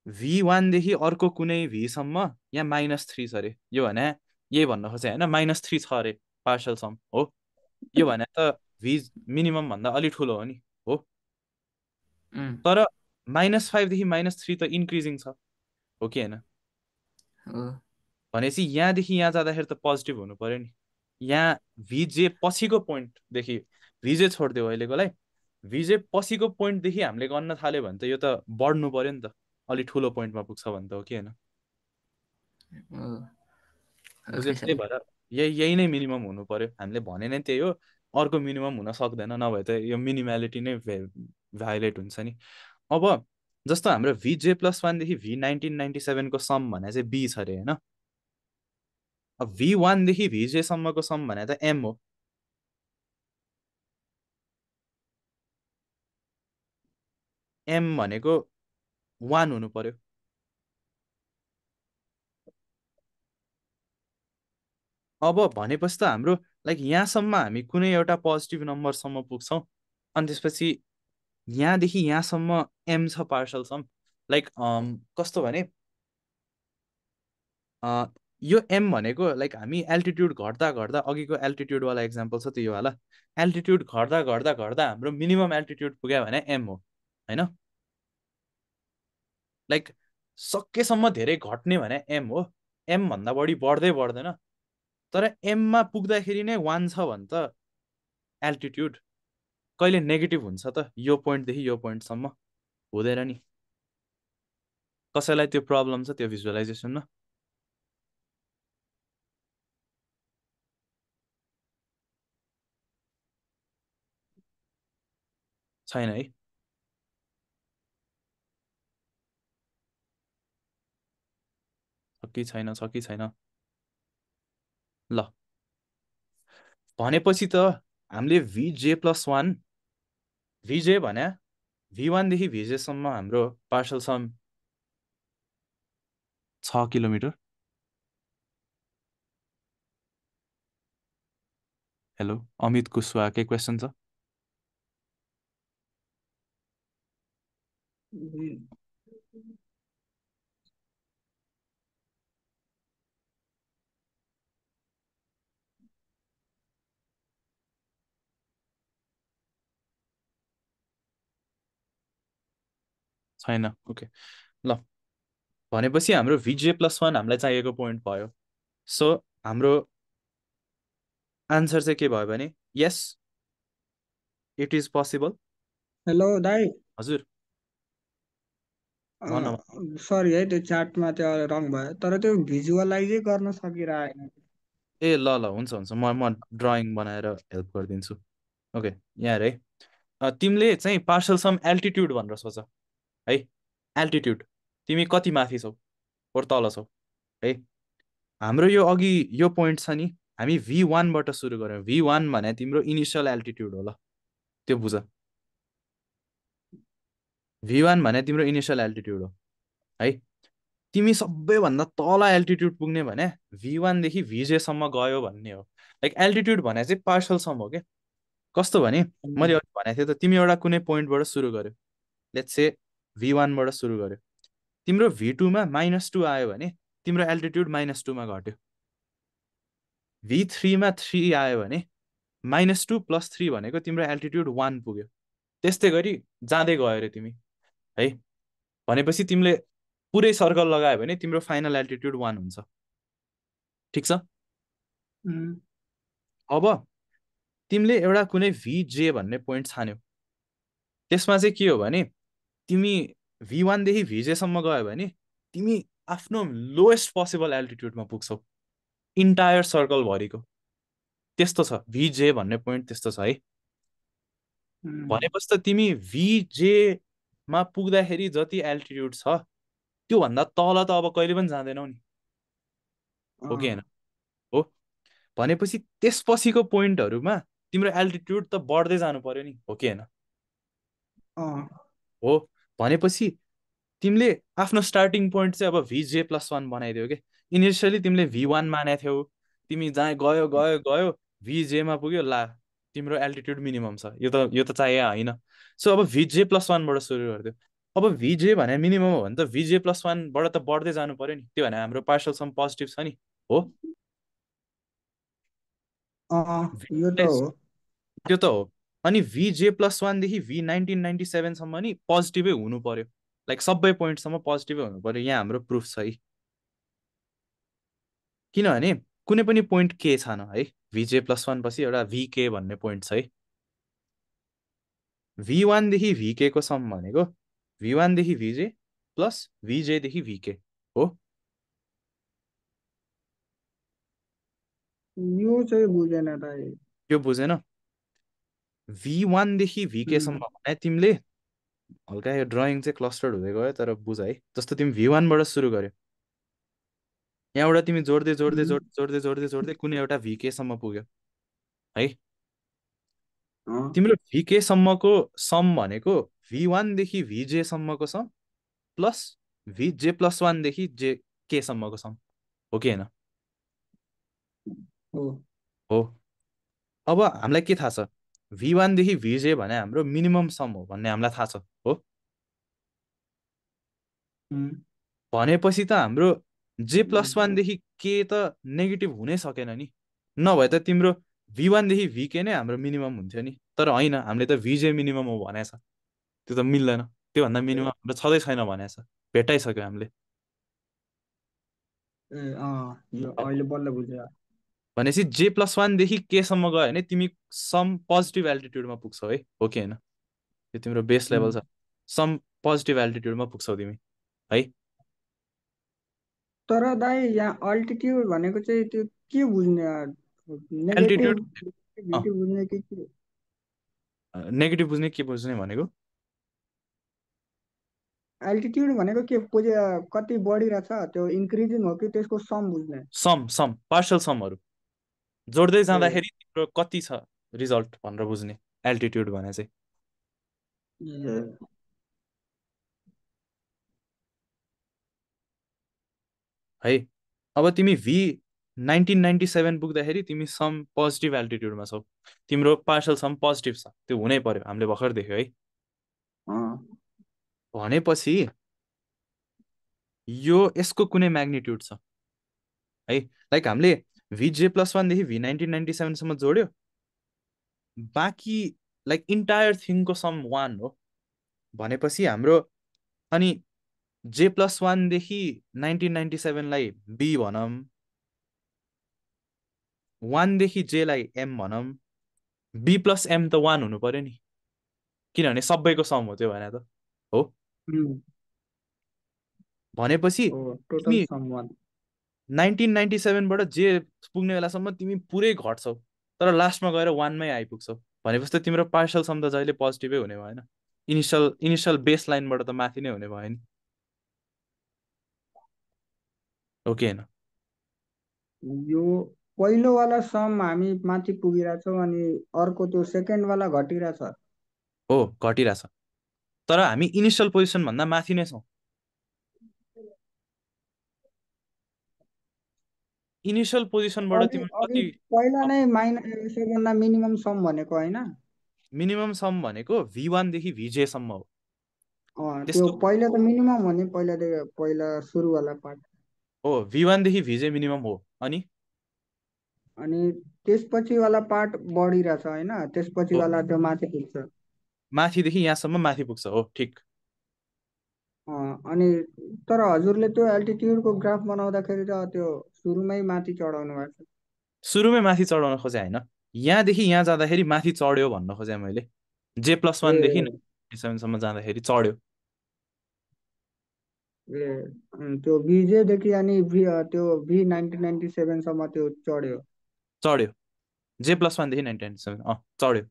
[SPEAKER 1] V1देखि अर्को कुनै भीसम्म यहाँ -3 छ अरे, यो भने यही भन्न खोजेँ होइन, -3 छ अरे पार्सल सम हो। यो भने त भी मिनिमम भन्दा अलि ठुलो हो नि, हो? तर -5देखि -3 त इन्क्रिजिङ छ, हो कि होइन? भनेपछि यहाँदेखि यहाँ जाँदाखेरि त पोजिटिभ हुनु पर्यो नि। यहाँ भिजे पछिको पोइन्टदेखि, भिजे छोडिदियो अहिलेकोलाई, भिजे पछिको पोइन्टदेखि हामीले गर्न थाल्यो भने त यो त बढ्नु पर्यो नि त, अलि ठुलो पोइन्टमा पुग्छ भने त, हो कि होइन? बुझ्यो? त्यही भएर यही नै मिनिमम हुनु पर्यो, हामीले भने नै त्यही हो, अर्को मिनिमम हुन सक्दैन, नभए त यो मिनिमालिटी नै भायोलेट हुन्छ नि। अब जस्तो हाम्रो VJ+1देखि V1997को सम भने चाहिँ B छ अरे, होइन? अब V1देखि VJसम्मको सम भने त M हो। M भनेको 1 हुनु पर्यो। अब भनेपछि त हाम्रो लाइक यहाँसम्म हामी कुनै एउटा पोजिटिभ नम्बरसम्म पुग्छौँ, अनि त्यसपछि यहाँदेखि यहाँसम्म M छ पार्सल सम। लाइक कस्तो भने यो M भनेको लाइक हामी एल्टिट्युड घट्दा घट्दा, अघिको एल्टिट्युडवाला इक्जाम्पल छ त्यो वाला, एल्टिट्युड घट्दा घट्दा घट्दा हाम्रो मिनिमम एल्टिट्युड पुग्यो भने M हो, होइन? लाइक सकेसम्म धेरै घट्ने भने M हो, M भन्दा बढी बढ्दै बढ्दैन। तर एममा पुग्दाखेरि नै 1 छ भने त एल्टिट्युड कहिले नेगेटिभ हुन्छ त, यो पोइन्टदेखि यो पोइन्टसम्म हुँदैन नि। कसैलाई त्यो प्रब्लम छ त्यो भिजुअलाइजेसनमा? छैन है? छ कि छैन? ल भनेपछि त हामीले VJ+1, भिजे भने V1देखि भिजेसम्म हाम्रो partial sum 6 kilometre. Hello Amit Kushwaha, के क्वेसन छ? छैन, ओके। ल भनेपछि हाम्रो VJ+1 हामीलाई चाहिएको पोइन्ट भयो। सो हाम्रो आन्सर चाहिँ के भयो भने यस, इट इज पोसिबल।
[SPEAKER 4] हेलो दाइ,
[SPEAKER 1] हजुर भन।
[SPEAKER 4] सरी है त्यो चार्टमा त्यो रङ भयो, तर त्यो भिजुअलाइजै गर्न सकिरहेन।
[SPEAKER 1] ए ल ल हुन्छ हुन्छ म ड्रइङ बनाएर हेल्प गरिदिन्छु। ओके यहाँ है तिमीले चाहिँ पार्सल सम एल्टिट्युड भनेर सोच है। एल्टिट्युड तिमी कति माथि छौ और तल छौ है। हाम्रो यो अघि यो पोइन्ट छ नि, हामी V1बाट सुरु गऱ्यौँ। V1 भने तिम्रो इनिसियल एल्टिट्युड हो ल, त्यो बुझ। V1 भने तिम्रो इनिसियल एल्टिट्युड हो है। तिमी सबैभन्दा तल एल्टिट्युड पुग्ने भने V1 देखि VJ सम्म गयो भन्ने हो। लाइक एल्टिट्युड भने चाहिँ पार्सल सम हो क्या। कस्तो भने मैले अघि भनेको थिएँ त, तिमी एउटा कुनै पोइन्टबाट सुरु गर्यो, लेट्स से V1बाट सुरु गर्यो, तिम्रो V2मा -2 आयो भने तिम्रो एल्टिट्युड -2मा घट्यो। V3मा 3 आयो भने -2 + 3 भनेको तिम्रो एल्टिट्युड 1 पुग्यो। त्यस्तै गरी जाँदै गयो अरे तिमी है। भनेपछि तिमीले पुरै सर्कल लगायो भने तिम्रो फाइनल एल्टिट्युड 1 हुन्छ। ठिक छ। अब तिमीले एउटा कुनै VJ भन्ने पोइन्ट छान्यौ, त्यसमा चाहिँ के हो भने तिमी V1 देखि VJ सम्म गयो भने तिमी आफ्नो लोएस्ट पोसिबल एल्टिट्युडमा पुग्छौ इन्टायर सर्कल भरिको। त्यस्तो छ VJ भन्ने पोइन्ट, त्यस्तो छ है। भनेपछि त तिमी VJ मा पुग्दाखेरि जति एल्टिट्युड छ त्योभन्दा तल त अब कहिले पनि जाँदैनौ नि, हो कि होइन? हो। भनेपछि त्यसपछिको पोइन्टहरूमा तिम्रो एल्टिट्युड त बढ्दै जानु पर्यो नि, हो कि होइन? हो। भनेपछि तिमीले आफ्नो स्टार्टिङ पोइन्ट चाहिँ अब VJ+1 बनाइदियो कि। इनिसियली तिमीले V1 मानेको थियौ, तिमी जहाँ गयो गयो गयो VJ मा पुग्यो, ला तिम्रो एल्टिट्युड मिनिमम छ, यो त चाहियो होइन। सो अब VJ+1 बाट सुरु गरिदियो। अब VJ भने मिनिमम हो भने त VJ+1 बाट त बढ्दै जानु पर्यो नि, त्यो भने हाम्रो पार्सल सम पोजिटिभ छ नि, हो?
[SPEAKER 2] यो त हो।
[SPEAKER 1] त्यो त हो। अनि VJ+1 देखि V1997 सम्म नि पोजिटिभै हुनु पर्यो। लाइक सबै पोइन्टसम्म पोजिटिभै हुनु पर्यो। यहाँ हाम्रो प्रुफ छ है। किनभने कुनै पनि पोइन्ट के छैन है। VJ+1 पछि एउटा VK भन्ने पोइन्ट छ है। V1 देखि VK को सम भनेको V1 देखि VJ प्लस VJ देखि VK हो।
[SPEAKER 2] यो चाहिँ बुझेन दाइ।
[SPEAKER 1] यो बुझेन? V1 देखि VK सम्म भने तिमीले हल्का यो ड्रइङ चाहिँ क्लस्टर्ड हुँदै गयो, तर बुझ है। जस्तो तिमी V1 बाट सुरु गर्यो, यहाँबाट तिमी जोड्दै जोड्दै जोड्दै जोड्दै जोड्दै जोड्दै कुनै एउटा VK सम्म पुग्यो है। तिम्रो VK सम्मको सम भनेको V1 देखि VJ सम्मको सम प्लस VJ+1 देखि JK सम्मको सम हो कि होइन? हो। अब हामीलाई के थाहा छ? V1 देखि VJ भने हाम्रो मिनिमम सम हो भन्ने हामीलाई थाहा छ, हो? भनेपछि त हाम्रो J+1 देखि K त नेगेटिभ हुनै सकेन नि। नभए त तिम्रो V1 देखि VK नै हाम्रो मिनिमम हुन्थ्यो नि। तर होइन, हामीले त VJ मिनिमम हो भनेको छ, त्यो त मिल्दैन। त्योभन्दा मिनिमम हाम्रो छँदै छैन भनेको छ, भेटाइसक्यो हामीले।
[SPEAKER 2] अहिले बल्ल बुझ्यो।
[SPEAKER 1] भनेपछि J+1 देखि K सम्म गयो भने तिमी सम पोजिटिभ एल्टिट्युडमा पुग्छौ है, हो कि होइन? यो तिम्रो बेस लेभल छ, सम पोजिटिभ एल्टिट्युडमा पुग्छौ तिमी है।
[SPEAKER 2] तर दाइ यहाँ अल्टिट्युड भनेको चाहिँ त्यो के बुझ्ने?
[SPEAKER 1] एल्टिट्युड
[SPEAKER 2] नेगेटिभ बुझ्ने कि के?
[SPEAKER 1] नेगेटिभ बुझ्ने के बुझ्ने भनेको?
[SPEAKER 2] एल्टिट्युड भनेको के कति बढिरहेछ त्यो इन्क्रिजिङ हो कि त्यसको सम बुझ्ने?
[SPEAKER 1] सम पार्सल समहरू जोड्दै जाँदाखेरि तिम्रो कति छ रिजल्ट भनेर बुझ्ने एल्टिट्युड भने चाहिँ है। अब तिमी V1997 पुग्दाखेरि तिमी सम पोजिटिभ एल्टिट्युडमा छौ, तिम्रो पार्सल सम पोजिटिभ छ, त्यो हुनै पर्यो, हामीले भर्खर देख्यो है। भनेपछि यो यसको कुनै म्याग्निट्युड छ है। लाइक हामीले VJ+1 देखि V1997 सम्म जोड्यो, बाँकी लाइक इन्टायर थिङको सम 1 हो भनेपछि हाम्रो अनि J+1 देखि 1997 लाई B भनौँ, 1 देखि J लाई M भनौँ, B + M त 1 हुनु पर्यो नि, किनभने सबैको सम हो त्यो भने त, हो? भनेपछि
[SPEAKER 2] टोटल सम 1
[SPEAKER 1] 1997 बाट जे पुग्ने बेलासम्म तिमी पुरै घट्छौ तर लास्टमा गएर 1 मै आइपुग्छौ भनेपछि त तिम्रो पार्सल सम त जहिले पोजिटिभै हुने भएन इनिसियल बेस लाइनबाट त माथि नै हुने भयो नि ओके हैन
[SPEAKER 4] यो पहिलोवाला सम हामी माथि पुगिरहेछौँ अनि अर्को त्यो सेकेन्डवाला घटिरहेछ
[SPEAKER 1] हो घटिरहेछ तर हामी इनिसियल पोजिसन भन्दा माथि नै छौँ इनिसियल पोजिसनबाट
[SPEAKER 4] अघि
[SPEAKER 1] तिम्रो
[SPEAKER 4] अघि
[SPEAKER 1] कति
[SPEAKER 4] पहिला नै सबभन्दा मिनिमम सम भनेको होइन
[SPEAKER 1] मिनिमम सम भनेको V1 देखि VJ सम्म हो
[SPEAKER 4] त्यो
[SPEAKER 1] त्यसको
[SPEAKER 4] पहिला त मिनिमम हो नि पहिला सुरुवाला पार्ट
[SPEAKER 1] हो V1 देखि VJ मिनिमम हो अनि
[SPEAKER 4] अनि त्यसपछिवाला पार्ट बढिरहेछ होइन
[SPEAKER 1] हो
[SPEAKER 4] त्यसपछिवाला त्यो माथि पुग्छ
[SPEAKER 1] माथिदेखि यहाँसम्म माथि पुग्छ हो ठिक
[SPEAKER 4] अनि तर हजुरले त्यो एल्टिट्युडको ग्राफ बनाउँदाखेरि त त्यो सुरुमै माथि चढाउनु भएको छ
[SPEAKER 1] सुरुमै माथि चढाउन खोजे होइन यहाँदेखि यहाँ जाँदाखेरि माथि चढ्यो भन्न खोजेँ मैले J+1 देखि
[SPEAKER 4] ए
[SPEAKER 1] 97 सम्म जाँदाखेरि चढ्यो
[SPEAKER 4] ए त्यो भिजेदेखि अनि त्यो V1997 सम्म त्यो चढ्यो
[SPEAKER 1] चढ्यो J+1 देखि 1997 चढ्यो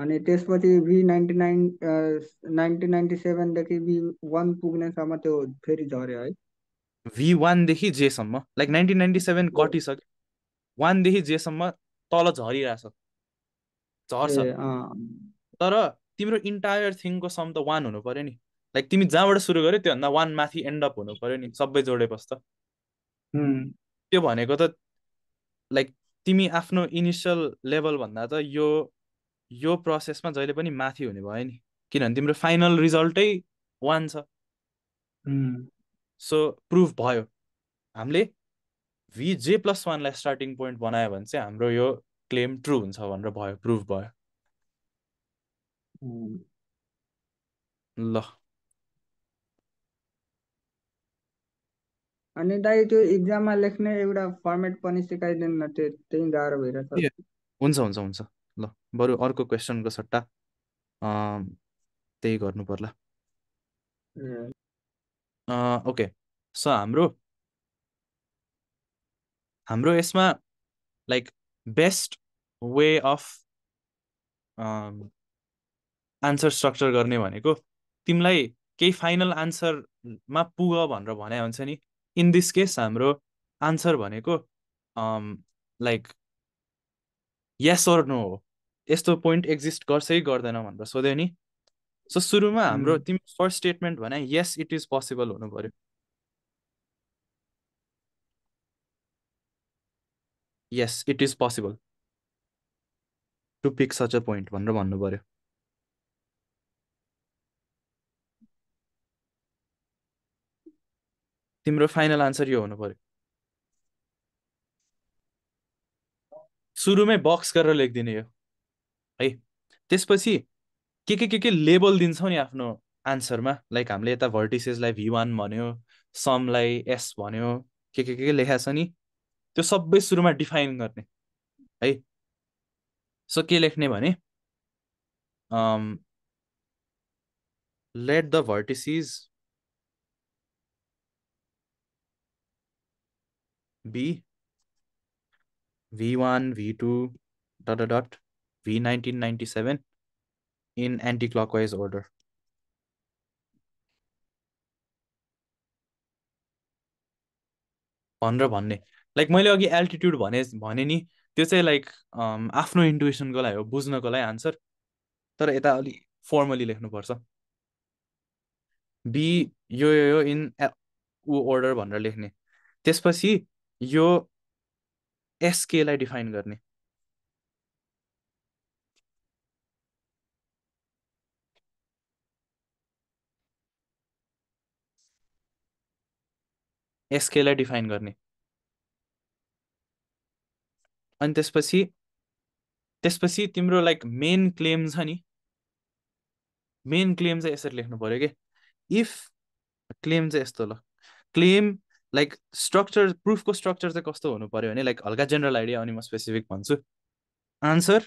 [SPEAKER 4] अनि त्यसपछि V1997देखि V1 पुग्नेसम्म त्यो फेरि झऱ्यो है
[SPEAKER 1] V1 देखि J सम्म लाइक 1997
[SPEAKER 4] ए
[SPEAKER 1] कटिसक्यो 1 देखि J सम्म तल झरिरहेछ झर्छ
[SPEAKER 4] ए
[SPEAKER 1] तर तिम्रो इन्टायर थिङको सम त 1 हुनु पर्यो नि लाइक तिमी जहाँबाट सुरु गर्यो त्योभन्दा 1 माथि एन्ड अप हुनु पर्यो नि सबै जोडेपछि त त्यो भनेको त लाइक तिमी आफ्नो इनिसियल लेभल भन्दा त यो प्रोसेसमा जहिले पनि माथि हुने भयो नि किनभने तिम्रो फाइनल रिजल्टै 1 छ सो प्रुफ भयो हामीले VJ+1 लाई स्टार्टिङ पोइन्ट बनायो भने चाहिँ हाम्रो यो क्लेम ट्रु हुन्छ भनेर भयो प्रुफ भयो ल
[SPEAKER 4] अनि दाइ त्यो इक्जाममा लेख्ने एउटा फर्मेट पनि सिकाइदिनु न त्यही गाह्रो भइरहेछ
[SPEAKER 1] हुन्छ हुन्छ हुन्छ ल बरु अर्को क्वेसनको सट्टा त्यही गर्नु पर्ला
[SPEAKER 4] ए,
[SPEAKER 1] ओके सो हाम्रो यसमा like best way of answer structure गर्ने भनेको तिमीलाई केही फाइनल आन्सरमा पुग भनेर भने हुन्छ नि इन दिस केस हाम्रो आन्सर भनेको लाइक यस अर नो हो यस्तो पोइन्ट एक्जिस्ट गर्छ कि गर्दैन भनेर सोध्यो नि सो सुरुमा हाम्रो तिमी फर्स्ट स्टेटमेन्ट भने यस इट इज पोसिबल हुनु पर्यो yes it is possible to pick such a point भनेर भन्नु पर्यो तिम्रो फाइनल आन्सर यो हुनु पर्यो सुरुमै बक्स गरेर लेखिदिने यो है त्यसपछि के लेबल दिन्छौ नि आफ्नो आन्सरमा लाइक हामीले यता भर्टिसेसलाई V1 भन्यो समलाई S भन्यो के लेखा छ नि त्यो सबै सुरुमा डिफाइन गर्ने है सो के लेख्ने भने let the vertices be V1 V2 dot V1997 in anti-clockwise order भनेर भन्ने लाइक मैले अघि एल्टिट्युड भने नि त्यो चाहिँ लाइक आफ्नो इन्टुइसनको लागि हो बुझ्नको लागि आन्सर तर यता अलिक फर्मली लेख्नुपर्छ बी यो इन ऊ order भनेर लेख्ने त्यसपछि यो एसकेलाई डिफाइन गर्ने एसकेलाई डिफाइन गर्ने अनि त्यसपछि तिम्रो लाइक मेन क्लेम छ नि मेन क्लेम चाहिँ यसरी लेख्नु पर्यो कि इफ क्लेम चाहिँ यस्तो ल क्लेम लाइक स्ट्रक्चर प्रुफको स्ट्रक्चर चाहिँ कस्तो हुनु पर्यो भने लाइक हल्का जेनरल आइडिया अनि म स्पेसिफिक भन्छु answer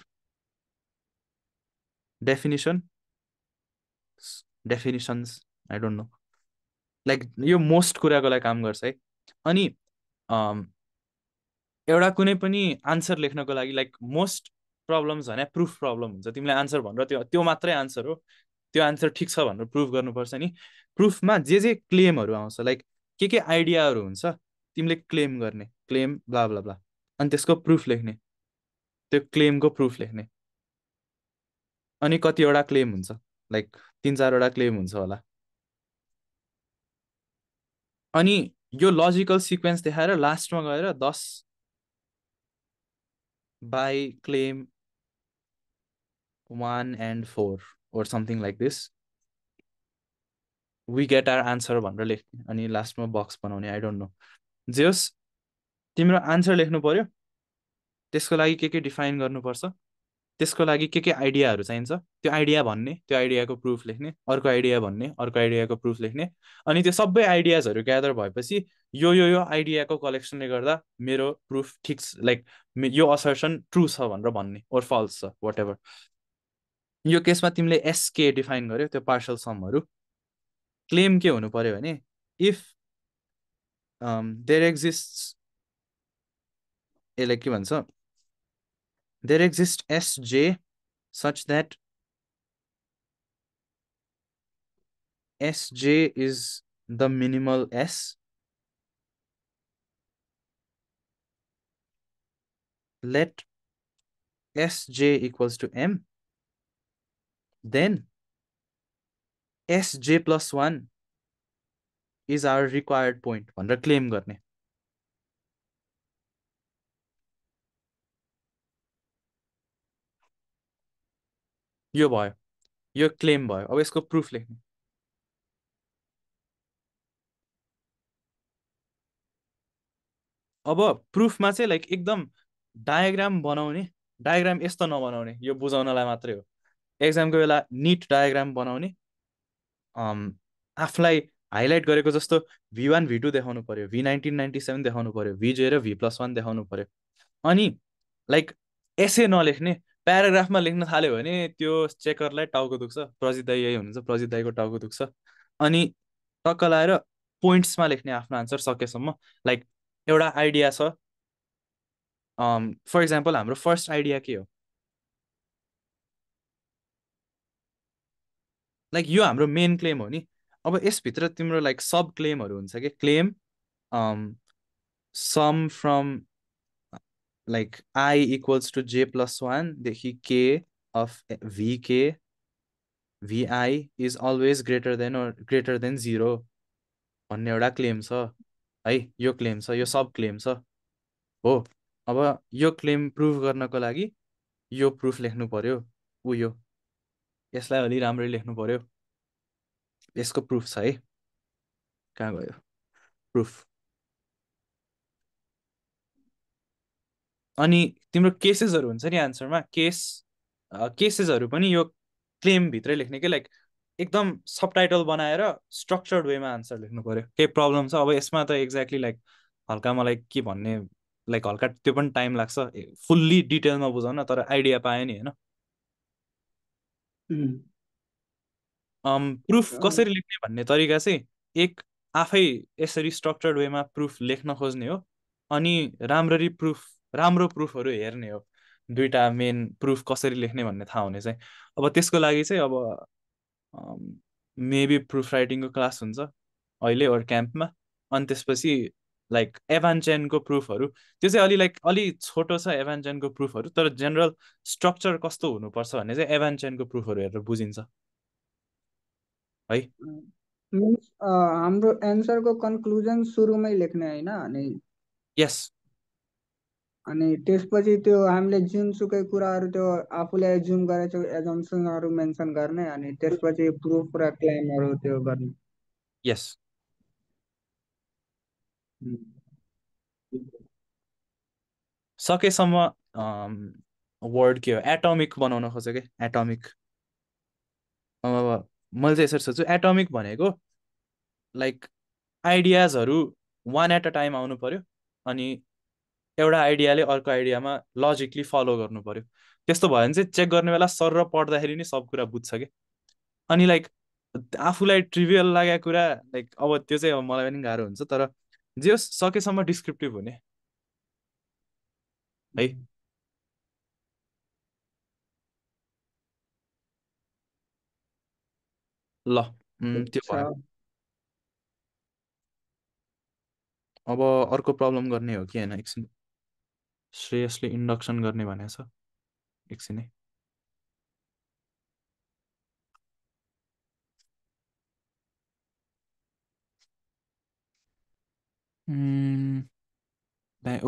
[SPEAKER 1] definitions I don't know like यो मोस्ट कुराको लागि काम गर्छ है अनि एउटा कुनै पनि आन्सर लेख्नको लागि लाइक मोस्ट प्रब्लम्स भने प्रुफ प्रब्लम हुन्छ। तिमीले आन्सर भनेर त्यो मात्रै आन्सर हो, त्यो आन्सर ठिक छ भनेर प्रुफ गर्नुपर्छ नि। प्रुफमा जे क्लेमहरू आउँछ, लाइक के आइडियाहरू हुन्छ, तिमीले क्लेम गर्ने, क्लेम ब्ला ब्ला ब्ला, अनि त्यसको प्रुफ लेख्ने, त्यो क्लेमको प्रुफ लेख्ने। अनि कतिवटा क्लेम हुन्छ, लाइक 3-4वटा क्लेम हुन्छ होला। अनि यो लजिकल सिक्वेन्स देखाएर लास्टमा गएर 10 by claim 1 and 4 or something like this we get our answer भनेर लेख्ने, अनि लास्टमा बक्स बनाउने। आई डोन्ट नो, जे होस् तिम्रो आन्सर लेख्नु पर्यो, त्यसको लागि के डिफाइन गर्नुपर्छ, त्यसको लागि के आइडियाहरू चाहिन्छ, त्यो आइडिया भन्ने, त्यो आइडियाको प्रुफ लेख्ने, अर्को आइडिया भन्ने, अर्को आइडियाको प्रुफ लेख्ने। अनि त्यो सबै आइडियाजहरू ग्यादर भएपछि यो आइडियाको कलेक्सनले गर्दा मेरो प्रुफ ठिक, लाइक यो असर्सन ट्रु छ भनेर भन्ने, ओर फल्स छ, वाट एभर। यो केसमा तिमीले एसके डिफाइन गर्यो, त्यो पार्सल समहरू। क्लेम के हुनु पर्यो भने इफ देयर एक्जिस्ट, यसलाई के भन्छ, there exist S J such that Sj is the minimal S, let Sj equals to M, then Sj plus 1 is our required point भनेर क्लेम गर्ने। यो भयो, यो क्लेम भयो। अब यसको प्रुफ लेख्ने। अब प्रुफमा चाहिँ लाइक एकदम डायग्राम बनाउने, डायग्राम यस्तो नबनाउने, यो बुझाउनलाई मात्रै हो। एक्जामको बेला निट डायग्राम बनाउने, आफूलाई हाइलाइट गरेको जस्तो V1 V2 देखाउनु पर्यो, V1997 देखाउनु पर्यो, V0 र V+1 देखाउनु पर्यो। अनि लाइक एसे नलेख्ने, प्याराग्राफमा लेख्न थाल्यो भने त्यो चेकरलाई टाउको दुख्छ। प्रजित दाई यही हुनुहुन्छ, प्रजित दाईको टाउको दुख्छ। अनि टक्क लाएर पोइन्ट्समा लेख्ने आफ्नो आन्सर सकेसम्म। लाइक एउटा आइडिया छ, फर इक्जाम्पल हाम्रो फर्स्ट आइडिया के हो, लाइक यो हाम्रो मेन क्लेम हो नि। अब यसभित्र तिम्रो लाइक सब क्लेमहरू हुन्छ कि, claim sum from like I equals to J plus 1 देखि K of Vk Vi is always greater than or greater than 0 भन्ने एउटा क्लेम छ है। यो क्लेम छ, यो सब क्लेम छ हो। अब यो क्लेम प्रुफ गर्नको लागि यो प्रुफ लेख्नु पर्यो, यो यसलाई अलि राम्ररी लेख्नु पर्यो। यसको प्रुफ छ है, कहाँ गयो प्रुफ। अनि तिम्रो केसेसहरू हुन्छ नि आन्सरमा, केसेसहरू पनि यो क्लेम भित्रै लेख्ने के, लाइक एकदम सबटाइटल बनाएर स्ट्रक्चर्ड वेमा आन्सर लेख्नु पर्यो। केही प्रब्लम छ अब यसमा त एक्ज्याक्टली लाइक हल्का मलाई के भन्ने, लाइक हल्का त्यो पनि टाइम लाग्छ फुल्ली डिटेलमा बुझाउन, तर आइडिया पायो नि होइन। प्रुफ कसरी लेख्ने भन्ने तरिका चाहिँ एक आफै यसरी स्ट्रक्चर्ड वेमा प्रुफ लेख्न खोज्ने हो, अनि राम्रो प्रुफहरू हेर्ने हो, दुईटा मेन प्रुफ कसरी लेख्ने भन्ने थाहा हुने चाहिँ। अब त्यसको लागि चाहिँ अब मेबी प्रुफ राइटिङको क्लास हुन्छ अहिले अर क्याम्पमा, अनि त्यसपछि लाइक एभान्चेनको प्रुफहरू, त्यो चाहिँ अलि छोटो छ एभान्चेनको प्रुफहरू, तर जेनरल स्ट्रक्चर कस्तो हुनुपर्छ भन्ने चाहिँ एभान्चेनको प्रुफहरू हेरेर बुझिन्छ है।
[SPEAKER 4] मिन्स हाम्रो एन्सरको कन्क्लुजन सुरुमै लेख्ने होइन, अनि
[SPEAKER 1] यस,
[SPEAKER 4] अनि त्यसपछि त्यो हामीले जुनसुकै कुराहरू त्यो आफूले जुन गरेको एजम्सनहरू मेन्सन गर्ने, अनि त्यसपछि प्रुफ र क्लेमहरू त्यो गर्ने।
[SPEAKER 1] यस, सकेसम्म वर्ड के हो, एटमिक बनाउन खोजेँ कि एटमिक। अब मैले चाहिँ यसरी सोच्छु, एटमिक भनेको लाइक आइडियाजहरू वान एट अ टाइम आउनु पर्यो, अनि एउटा आइडियाले अर्को आइडियामा लजिकली फलो गर्नु पर्यो। त्यस्तो भयो भने चाहिँ चेक गर्ने बेला सर र पढ्दाखेरि नि सब कुरा बुझ्छ कि। अनि लाइक आफूलाई ट्रिभियल लागेको कुरा लाइक अब त्यो चाहिँ अब मलाई पनि गाह्रो हुन्छ, तर जे होस् सकेसम्म डिस्क्रिप्टिभ हुने है। ल त्यो भयो। अब अर्को प्रब्लम गर्ने हो कि होइन एकछिन। श्रेयसले इन्डक्सन गर्ने भनेको छ एकछिन है।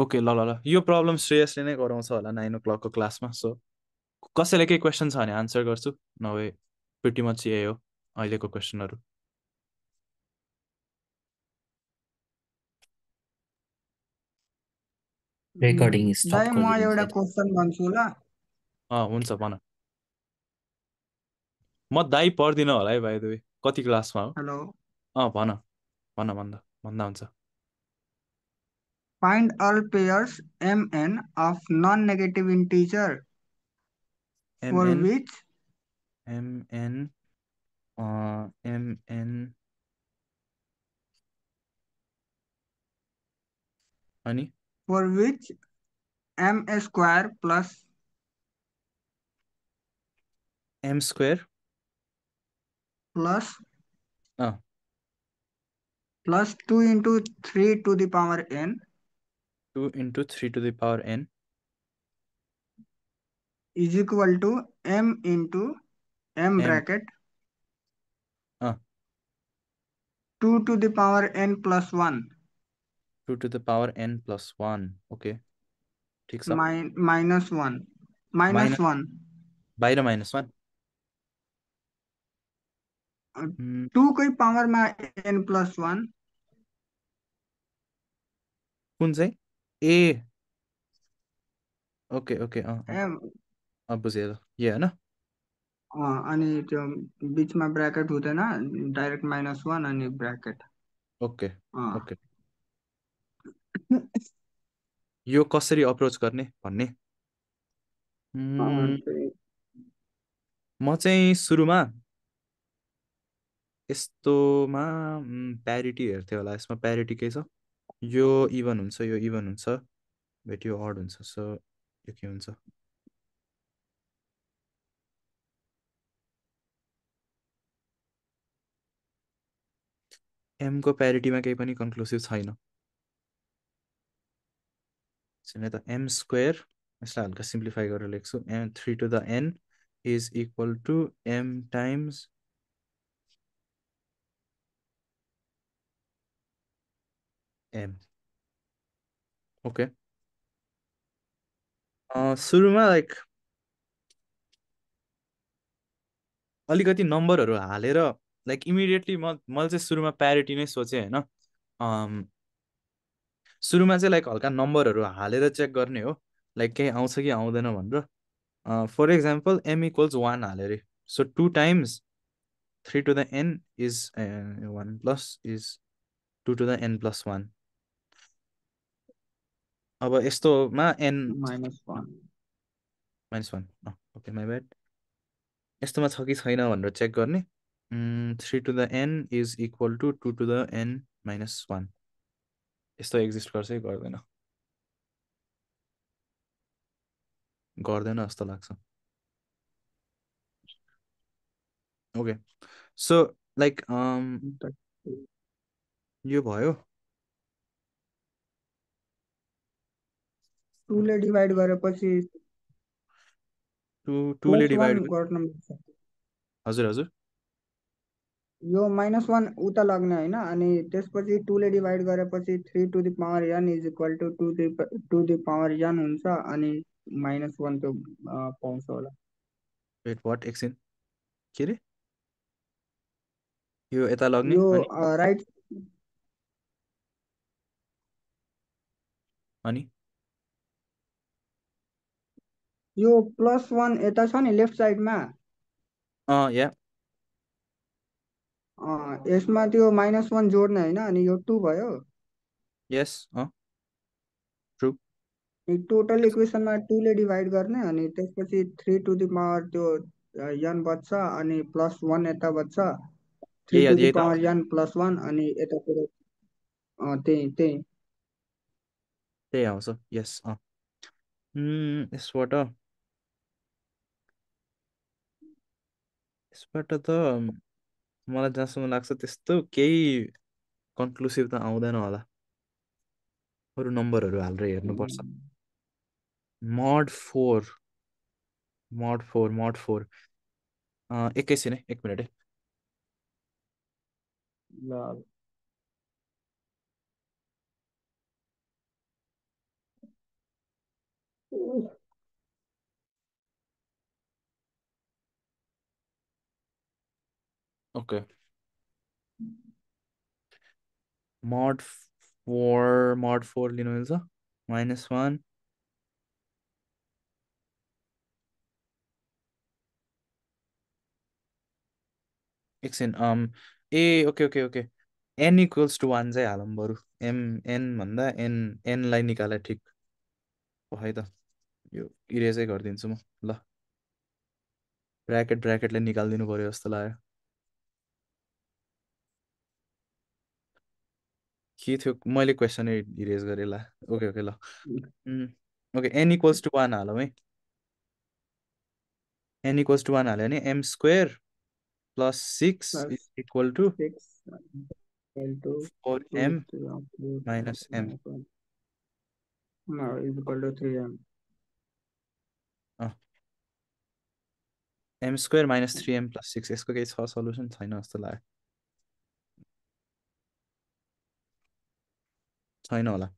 [SPEAKER 1] ओके ल ल ल यो प्रब्लम श्रेयसले नै गराउँछ होला 9 o'clock को क्लासमा। सो कसैले केही क्वेसन छ भने आन्सर गर्छु, नभए प्रिटी मच यही हो अहिलेको क्वेसनहरू।
[SPEAKER 3] रेकर्डिङ स्टप
[SPEAKER 4] दाइ म
[SPEAKER 3] गरिदिनु
[SPEAKER 4] एउटा
[SPEAKER 3] फेरि।
[SPEAKER 4] क्वेसन भन्छु ल।
[SPEAKER 1] हुन्छ भन। म दाइ पढ्दिनँ होला है भाइ दुई। कति क्लासमा हो?
[SPEAKER 4] हेलो
[SPEAKER 1] भन भन भन्दा भन्दा हुन्छ।
[SPEAKER 4] Find all pairs mn of non-negative integer for
[SPEAKER 1] mn
[SPEAKER 4] which
[SPEAKER 1] mn mn अनि
[SPEAKER 4] for which m square plus
[SPEAKER 1] m square
[SPEAKER 4] plus
[SPEAKER 1] अँ
[SPEAKER 4] plus 2 into 3 to the power n
[SPEAKER 1] 2 into 3 to the power n
[SPEAKER 4] is equal to m into m
[SPEAKER 1] m
[SPEAKER 4] bracket
[SPEAKER 1] अँ
[SPEAKER 4] 2 to the power n plus 1
[SPEAKER 1] 2 to the power n plus 1 okay ठिक छ।
[SPEAKER 4] minus 1 minus
[SPEAKER 1] माइनस
[SPEAKER 4] 1
[SPEAKER 1] बाहिर -1
[SPEAKER 4] 2 कै पावरमा n plus 1
[SPEAKER 1] कुन चाहिँ ए ओके ओके
[SPEAKER 4] m
[SPEAKER 1] बुझेँ ये होइन।
[SPEAKER 4] अनि त्यो बिचमा ब्र्याकेट हुँदैन, डाइरेक्ट -1 अनि ब्र्याकेट।
[SPEAKER 1] ओके ओके यो कसरी अप्रोच गर्ने भन्ने म चाहिँ सुरुमा यस्तोमा प्यारिटी हेर्थेँ होला। यसमा प्यारिटी के छ, यो इभन हुन्छ यो इभन हुन्छ भेट यो अड हुन्छ। सो यो के हुन्छ m को प्यारिटीमा केही पनि कन्क्लुसिभ छैन। त m स्क्वायर यसलाई हल्का सिम्प्लिफाई गरेर लेख्छु। m 3 to the n is equal to m times m okay. सुरुमा लाइक अलिकति नम्बरहरू हालेर लाइक इमिडिएटली मैले चाहिँ सुरुमा प्यारिटी नै सोचेँ होइन। सुरुमा चाहिँ लाइक हल्का नम्बरहरू हालेर चेक गर्ने हो लाइक केही आउँछ कि आउँदैन भनेर। फर इक्जाम्पल m equals 1 हाल्यो अरे। So 2 times 3 to the n is 1 plus is 2 to the n plus 1। अब यस्तोमा n -1 ओके माई ब्याड। यस्तोमा छ कि छैन भनेर चेक गर्ने। 3 to the n is equal to 2 to the n minus 1 यस्तो एक्जिस्ट गर्छ कि गर्दैन? गर्दैन जस्तो लाग्छ। ओके सो लाइक यो भयो।
[SPEAKER 4] 2 ले डिवाइड गरेपछि
[SPEAKER 1] 2 ले डिवाइड
[SPEAKER 4] गर्न मिल्छ।
[SPEAKER 1] हजुर हजुर
[SPEAKER 4] यो -1 उता लग्ने होइन, अनि त्यसपछि 2 ले डिवाइड गरेपछि 3 to the power n is equal to 2 the power n हुन्छ, अनि -1 त्यो पाउँछ होला।
[SPEAKER 1] वेट वाट एकछिन के रे यो यता लग्ने
[SPEAKER 4] यो
[SPEAKER 1] अनि
[SPEAKER 4] राइट
[SPEAKER 1] अनि
[SPEAKER 4] यो +1 यता छ नि लेफ्ट साइडमा।
[SPEAKER 1] या
[SPEAKER 4] यसमा त्यो -1 जोड्ने होइन, अनि यो 2 भयो।
[SPEAKER 1] यस ट्रु।
[SPEAKER 4] टोटल इक्वेसनमा 2 ले डिवाइड गर्ने, अनि त्यसपछि 3 to the power त्यो n बच्छ, अनि +1 यता बच्छ। 3 to the
[SPEAKER 1] यही त
[SPEAKER 4] power n plus 1 अनि यतातिर त्यही त्यही
[SPEAKER 1] त्यही आउँछ यस यसबाट त मलाई जहाँसम्म लाग्छ त्यस्तो केही कन्क्लुसिभ त आउँदैन होला अरू नम्बरहरू हालेर हेर्नुपर्छ mod 4 mod 4 एकैछिन है 1 मिनट है
[SPEAKER 4] ल
[SPEAKER 1] ओके mod 4 लिनु मिल्छ -1 एकछिन ए okay okay okay n equals to 1 चाहिँ हालौँ बरु n भन्दा n लाई निकाले ठिक हो है त यो इरेजै गरिदिन्छु म ल ब्राकेटले निकालिदिनु पर्यो जस्तो लाग्यो के थियो मैले क्वेसनै इरेज गरेँ ल ओके ओके ल ओके n इक्वल्स टु 1 हालौँ है n इक्वल्स टु 1 हाल्यो भने m² + 6
[SPEAKER 4] plus
[SPEAKER 1] is equal to
[SPEAKER 4] 6 into
[SPEAKER 1] 4m minus m
[SPEAKER 4] is equal to 3m
[SPEAKER 1] m² - 3m + 6 यसको केही छ सल्युसन छैन जस्तो लाग्यो छैन होला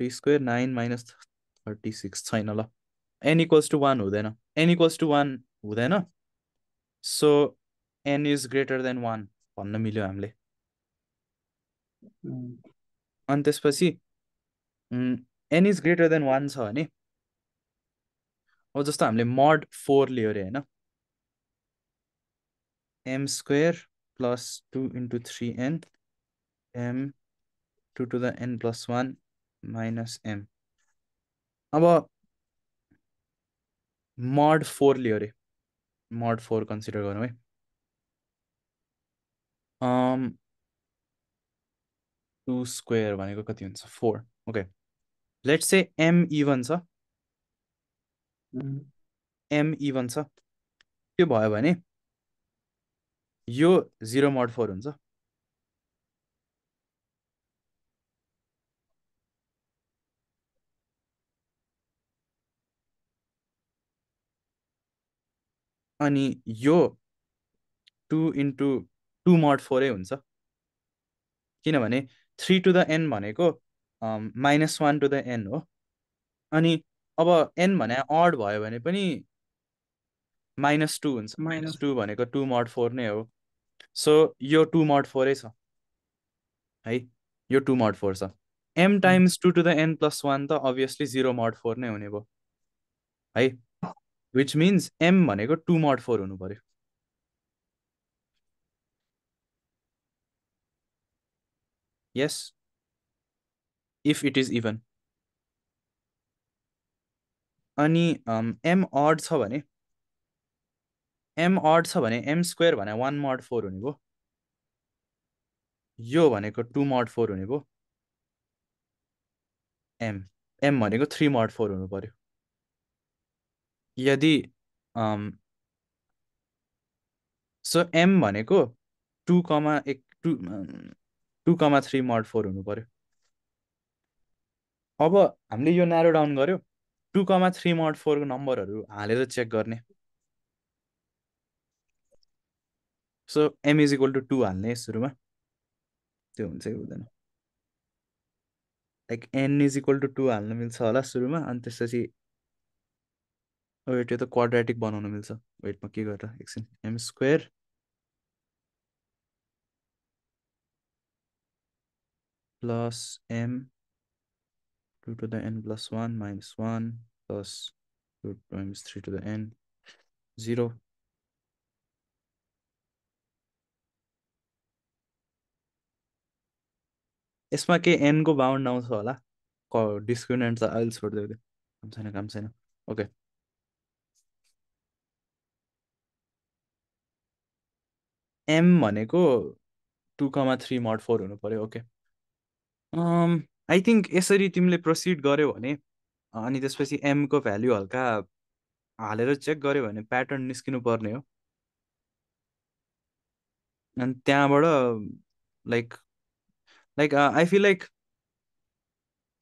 [SPEAKER 1] 3² 9 - 36 छैन ल n इक्वल्स टु 1 हुँदैन n इक्वल्स टु 1 हुँदैन so n is greater than 1 भन्न मिल्यो हामीले अनि त्यसपछि n इज ग्रेटर देन 1 छ भने अब जस्तो हामीले mod 4 लियो अरे होइन m² + 2 × 3n m 2 to the n + 1 minus m अब mod 4 लियो अरे mod 4 कन्सिडर गरौँ है 2² भनेको कति हुन्छ 4 okay let's say m even छ m इभन छ त्यो भयो भने यो 0 mod 4 हुन्छ अनि यो 2 × 2 mod 4 हुन्छ किनभने 3 to the n भनेको -1 to the n हो अनि अब n भने अड भयो भने पनि -2 हुन्छ -2 भनेको 2 mod 4 नै हो सो यो 2 mod 4 छ है यो 2 mod 4 छ m times 2 to the n + 1 त अभियसली 0 mod 4 नै हुने भयो है विच मिन्स m भनेको 2 mod 4 हुनु पर्यो यस इफ इट इज इभन अनि m अड छ भने m² भने 1 mod 4 हुने भयो यो भनेको 2 mod 4 हुने भयो m भनेको 3 mod 4 हुनु पर्यो यदि सो m भनेको 2, 3 mod 4 हुनु पर्यो अब हामीले यो न्यारो डाउन गर्यो 2, 3 mod 4 को नम्बरहरू हालेर चेक गर्ने so m is equal to 2 हाल्ने सुरुमा त्यो हुन्छ कि हुँदैन like n is equal to 2 हाल्न मिल्छ होला सुरुमा अनि त्यसपछि वेट यो त क्वाड्रेटिक बनाउन मिल्छ वेटमा के गरेर एकछिन m² + m 2 to the n + 1 - 1 + 2 times 3 to the n 0 यसमा के n को बााउन्ड आउँछ होला डिस्क्रिमिनेन्ट त अहिले छोडिदियो काम छैन ओके m भनेको 2,3 mod 4 हुनु पर्यो ओके आई थिङ्क यसरी तिमीले प्रोसिड गर्यो भने अनि त्यसपछि m को भ्याल्यु हल्का हालेर चेक गर्यो भने प्याटर्न निस्किनु पर्ने हो अनि त्यहाँबाट like like I feel like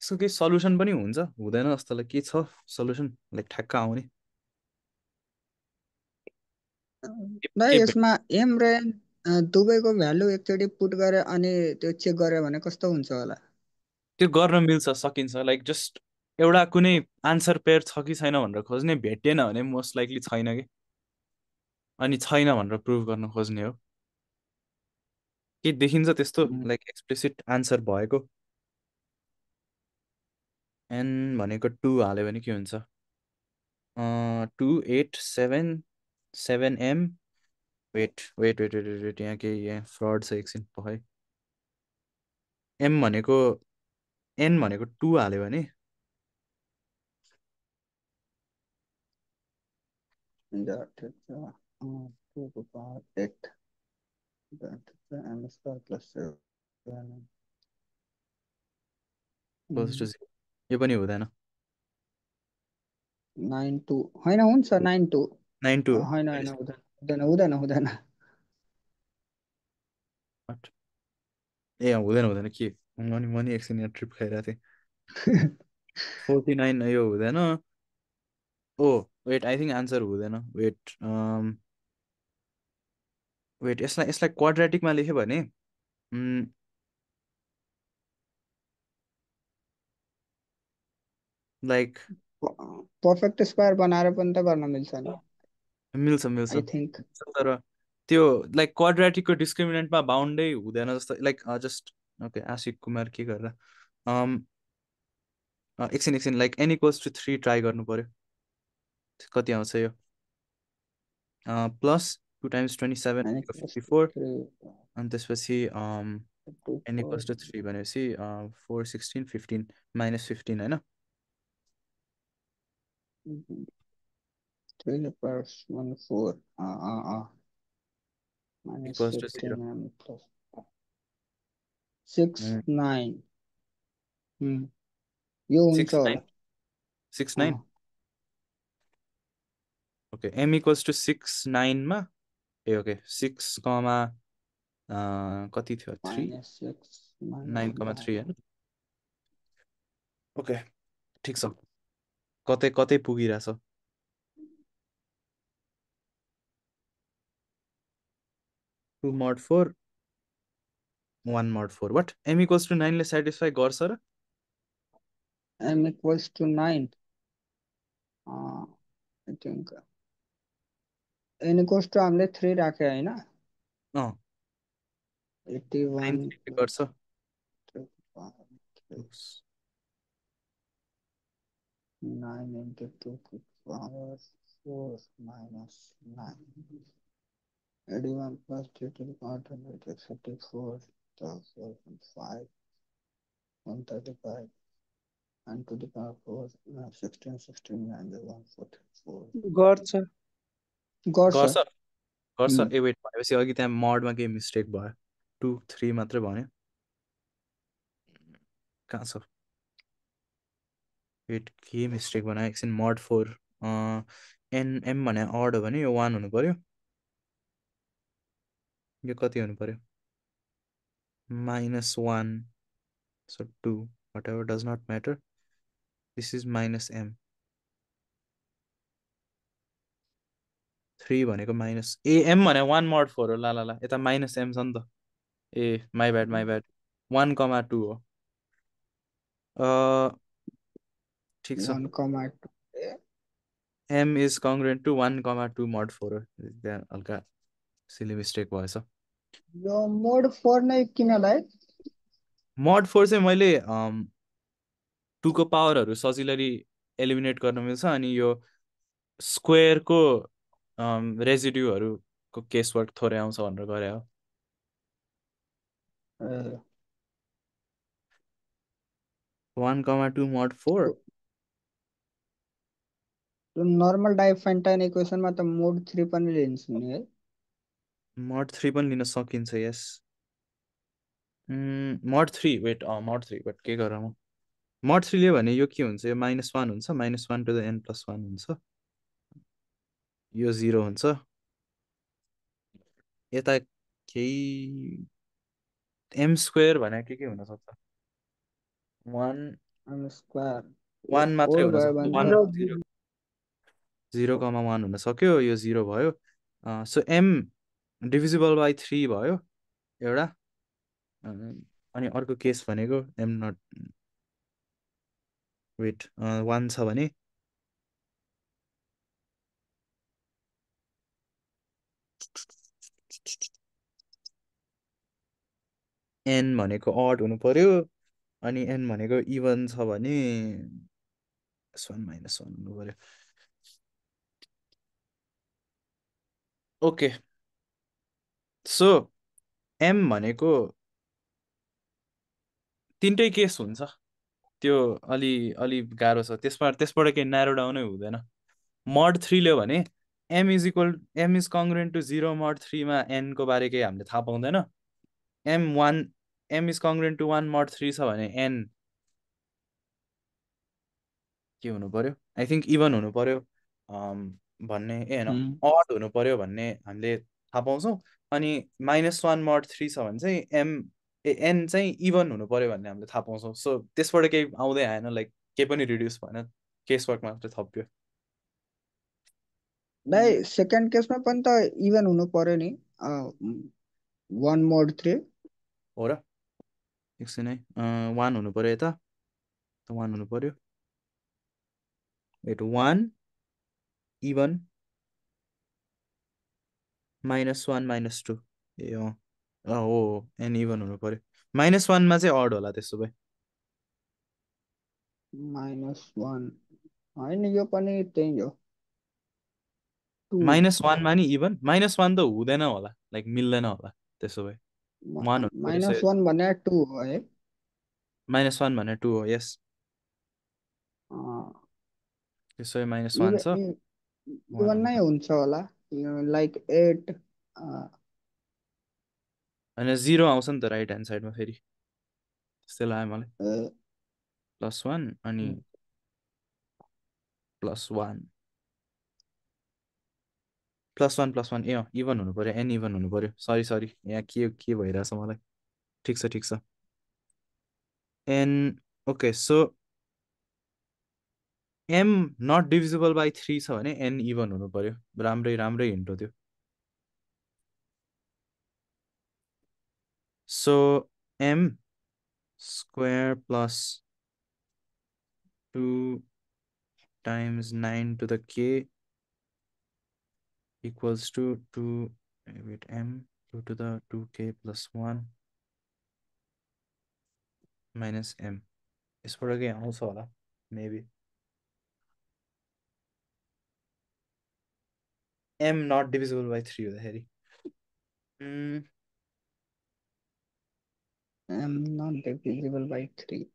[SPEAKER 1] यसको केही सल्युसन पनि हुन्छ हुँदैन जस्तो के छ सल्युसन लाइक ठ्याक्क आउने
[SPEAKER 4] ल यसमा एम र एन दुवैको भ्यालु एकचोटि पुट गरे अनि त्यो चेक गरे भने कस्तो हुन्छ होला
[SPEAKER 1] त्यो गर्न मिल्छ सकिन्छ लाइक जस्ट एउटा कुनै आन्सर पेयर छ कि छैन भनेर खोज्ने भेटेन भने मोस्ट लाइकली छैन कि अनि छैन भनेर प्रुभ गर्न खोज्ने हो के देखिन्छ त्यस्तो लाइक एक्सप्लिसिट आन्सर भएको एन भनेको 2 हाल्यो भने के हुन्छ 2 8 7 7m वेट यहाँ केही यहाँ फ्रड छ एकछिन पखाइ एम भनेको एन भनेको 2 हाल्यो भने
[SPEAKER 4] ठिक छ 2 को power 8 m square plus 7
[SPEAKER 1] close to 0 यो पनि हुँदैन
[SPEAKER 4] 9 2 होइन हुन्छ 9 2
[SPEAKER 1] 9 2
[SPEAKER 4] होइन होइन हुँदैन हुँदैन हुँदैन
[SPEAKER 1] ए हुँदैन के अनि म नि एकछिन यहाँ ट्रिप खाइरहेको थिएँ 49 यो हुँदैन oh wait I think answer हुँदैन वेट वेट यसलाई क्वाड्रेटिकमा लेख्यो भने लाइक
[SPEAKER 4] पर्फेक्ट स्क्वायर बनाएर पनि त गर्न मिल्छ नि
[SPEAKER 1] मिल्छ
[SPEAKER 4] आई थिङ्क
[SPEAKER 1] तर त्यो लाइक क्वाड्रेटिकको डिस्क्रिमिनेन्टमा बााउन्डै हुँदैन जस्तो like just okay Ashik Kumar के गरेर एकछिन like n equals to 3 try गर्नु पर्यो कति आउँछ यो प्लस 2 times 27 54 अनि त्यसपछि n इक्वल्स टु 3 भनेपछि 4 16 15 minus 15 होइन
[SPEAKER 4] 3 to the power 1 4 minus
[SPEAKER 1] equals to
[SPEAKER 4] 15
[SPEAKER 1] 0
[SPEAKER 4] and plus 6 9 यो हुन्छ
[SPEAKER 1] 6 9 6 9 ओके m इक्वल्स टु 6 9 मा ए ओके 6 कमा कति थियो 3 9,3 होइन ओके ठिक छ कतै पुगिरहेछ 2 mod 4 1 mod 4 what m equals to 9 ले satisfy गर्छ र
[SPEAKER 4] m equals to 9 I think n equals to हामीले 3 राखे हैन 81
[SPEAKER 1] गर्छ
[SPEAKER 4] 9 into 2 to the power 4 minus 9 81 plus 2 to the power 10 is 34 5 135 and to the power 4 16 16 and 144 गर्छ
[SPEAKER 1] ए वेट भनेपछि अघि त्यहाँ मडमा केही मिस्टेक भयो 2 3 मात्रै भन्यो कहाँ छ वेट के मिस्टेक बनायो एकछिन mod 4 m भने अड हो भने यो 1 हुनु पर्यो यो कति हुनु पर्यो -1 so 2 whatever does not matter this is minus m 3 भनेको माइनस ए m भने 1 mod 4 हो ल यता माइनस m छ नि त ए माई ब्याड 1,2 हो ठिक छ
[SPEAKER 4] 1,2
[SPEAKER 1] m is congruent to 1,2 mod 4 हो त्यहाँ हल्का सिली मिस्टेक भएछ
[SPEAKER 4] यो मोड 4 नै किनलाई
[SPEAKER 1] mod 4 चाहिँ मैले 2 को पावरहरू सजिलरी एलिमिनेट गर्न मिल्छ अनि यो स्क्वेयरको रेजिड्युहरूको केसवर्क थोरै आउँछ भनेर गरे हो 1,2 mod 4
[SPEAKER 4] नर्मल डाइफेन्टाइन इक्वेसनमा त मोड 3 पनि लिन्छ नि है
[SPEAKER 1] mod 3 पनि लिन सकिन्छ यस मोड 3 वेट मोड 3 वेट के गरौँ म मोड 3 ले भने यो के हुन्छ यो -1 हुन्छ -1 टु द n+1 हुन्छ यो 0 हुन्छ यता केही m स्क्वायर भने के हुन सक्छ 1
[SPEAKER 4] m स्क्वायर
[SPEAKER 1] 1 मात्रै
[SPEAKER 4] होल
[SPEAKER 1] हुन
[SPEAKER 4] भयो
[SPEAKER 1] सक्छ
[SPEAKER 4] भने
[SPEAKER 1] 1 0,1 हुन सक्यो यो 0 भयो सो m डिभिजिबल बाई 3 भयो एउटा अनि अर्को केस भनेको m नट वेट 1 छ भने n भनेको अड हुनु पर्यो अनि n भनेको इभन छ भने -1 हुनु पर्यो ओके सो m भनेको तिनटै केस हुन्छ त्यो अलि अलि गाह्रो छ त्यसबाट केही न्यारो डाउनै हुँदैन मोड 3 ल्यो भने m इज कङ्ग्रुएन्ट टु 0 मोड 3 मा n को बारे केही हामीले थाहा पाउँदैन m इज कङ्ग्रुएन्ट टु 1 मोड 3 छ भने n के हुनु पर्यो आई थिङ्क इभन हुनु पर्यो भन्ने होइन अड हुनु पर्यो भन्ने हामीले थाहा पाउँछौँ अनि -1 मोड 3 छ भने चाहिँ n चाहिँ इभन हुनु पर्यो भन्ने हामीले थाहा पाउँछौँ सो त्यसबाट केही आउँदै आएन लाइक केही पनि रिड्युस भएन केस वर्क मात्रै थप्यो
[SPEAKER 4] दाइ सेकेन्ड केसमा पनि त इभन हुनु पर्यो नि 1 मोड 3
[SPEAKER 1] हो र एकछिन है 1 हुनु पर्यो यता 1 हुनु पर्यो वेट 1 इभन -1 -2 ए हो एन इभन हुनु पर्यो -1 मा चाहिँ अड होला त्यसो भए
[SPEAKER 4] -1 होइन यो पनि त्यही हो
[SPEAKER 1] -1 मा नि इभन -1 त हुँदैन होला लाइक मिल्दैन होला त्यसो भए 1 हुनु पर्यो
[SPEAKER 4] -1 भने 2 हो है
[SPEAKER 1] -1 भने 2 हो यस त्यसो भए -1 छ
[SPEAKER 4] इभन नै हुन्छ होला लाइक 8
[SPEAKER 1] अनि 0 आउँछ नि त राइट ह्यान्ड साइडमा फेरि त्यस्तै लाग्यो मलाई +1 अनि +1 +1 ए इभन हुनु पर्यो एन इभन हुनु पर्यो सरी यहाँ के भइरहेछ मलाई ठिक छ and okay so m not divisible by 3 छ भने n इभन हुनु पर्यो राम्रै हिन्ट हो त्यो so m square plus 2 times 9 to the k equals to 2 wait m 2 to the 2k plus 1 minus m यसबाट के आउँछ होला maybe m not divisible by 3 हुँदाखेरि
[SPEAKER 4] m not divisible by 3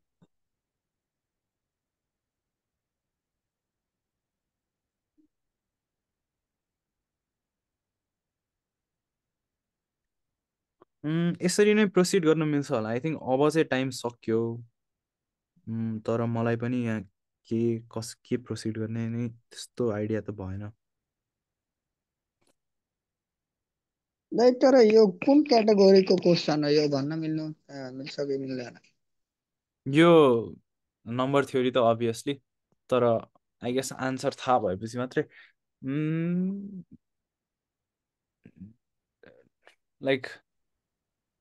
[SPEAKER 1] यसरी नै प्रोसिड गर्न मिल्छ होला आई थिङ्क अब चाहिँ टाइम सक्यो तर मलाई पनि यहाँ के प्रोसिड गर्ने नि त्यस्तो आइडिया त भएन
[SPEAKER 4] दाइ तर यो कुन क्याटेगोरीको क्वेसन हो यो भन्न मिल्छ कि मिल्दैन
[SPEAKER 1] यो नम्बर थ्योरी त अभियसली तर आई गेस आन्सर थाहा भएपछि मात्रै लाइक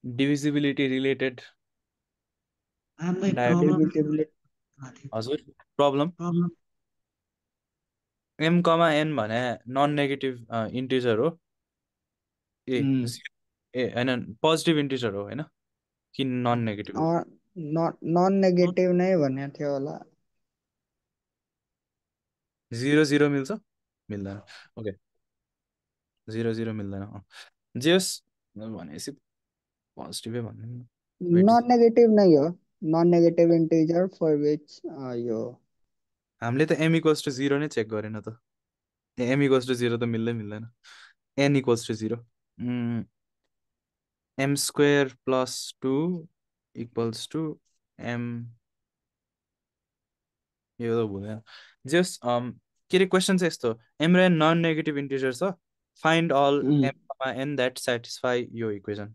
[SPEAKER 1] डिभिजिबिलिटी रिलेटेड हजुर प्रब्लम m, n भने नन नेगेटिभ इन्टिजर हो ए होइन पोजिटिभ इन्टिजर हो होइन कि नन नेगेटिभ
[SPEAKER 4] नन नेगेटिभ नै भनेको थियो होला
[SPEAKER 1] 0 मिल्छ मिल्दैन ओके 0 मिल्दैन जेस भनेपछि पोजिटिभै भन्नु
[SPEAKER 4] नन नेगेटिभ नै हो non negative integer for which यो
[SPEAKER 1] हामीले त m इक्वल्स टु 0 नै चेक गरेन त m इक्वल्स टु 0 त मिल्दैन n equals to 0 m square plus 2 equals to m यो त भुलेन जस के अरे क्वेसन चाहिँ यस्तो एम र एन नन नेगेटिभ इन्टिजर छ find all m n that satisfy यो इक्वेसन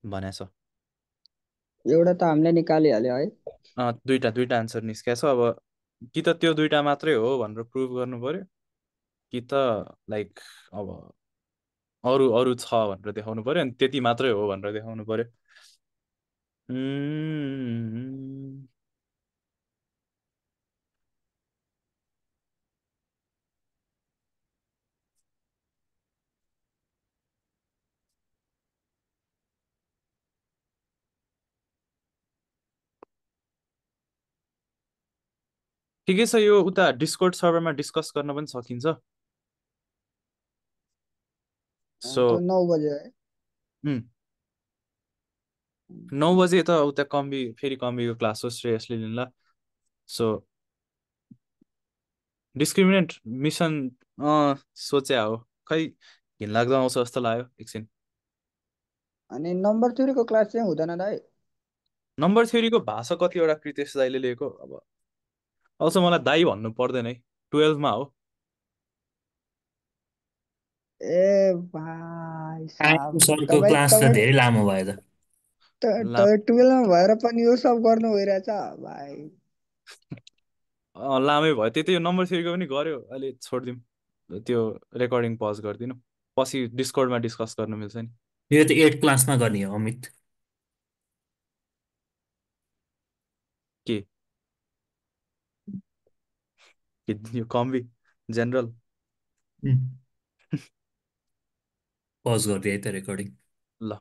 [SPEAKER 1] भनेछ
[SPEAKER 4] एउटा त हामीले निकालिहाल्यो है
[SPEAKER 1] दुईटा आन्सर निस्केछ अब कि त त्यो दुईटा मात्रै हो भनेर प्रुभ गर्नु पर्यो कि त लाइक अब अरू अरू छ भनेर देखाउनु पर्यो अनि त्यति मात्रै हो भनेर देखाउनु पर्यो ठिकै छ यो उता डिस्कोर्ड सर्भरमा डिस्कस गर्न पनि सकिन्छ सो
[SPEAKER 4] त्यो 9 बजे है
[SPEAKER 1] 9 बजे त उता फेरि कम्बीको क्लास हो श्रेयसले लिन्ला सो डिस्क्रिमिनेन्ट मिसन सोचे हो खै घिनलाग्दो आउँछ जस्तो लाग्यो एकछिन
[SPEAKER 4] अनि नम्बर थ्योरीको क्लास चाहिँ हुँदैन दाइ
[SPEAKER 1] नम्बर थ्योरीको भाषा कतिवटा कृतेश दाइले लिएको अब अझ मलाई दाइ भन्नु पर्दैन है 12 मा हो
[SPEAKER 4] ए भाइ साहब
[SPEAKER 2] सरको क्लास त धेरै लामो भयो त
[SPEAKER 4] 12 मा भएर पनि यो सब गर्नु भइरहेछ भाइ
[SPEAKER 1] लामै भयो त्यही त यो नम्बर थ्योरीको पनि गर्यो अहिले छोडिदिउँ त्यो रेकर्डिङ पज गरिदिनु पछि डिस्कर्डमा डिस्कस गर्न मिल्छ नि
[SPEAKER 2] यो त 8 क्लासमा गर्ने हो अमित
[SPEAKER 1] के यो कम्बी जेनरल
[SPEAKER 2] पज गरिदिए त रेकर्डिङ
[SPEAKER 1] ल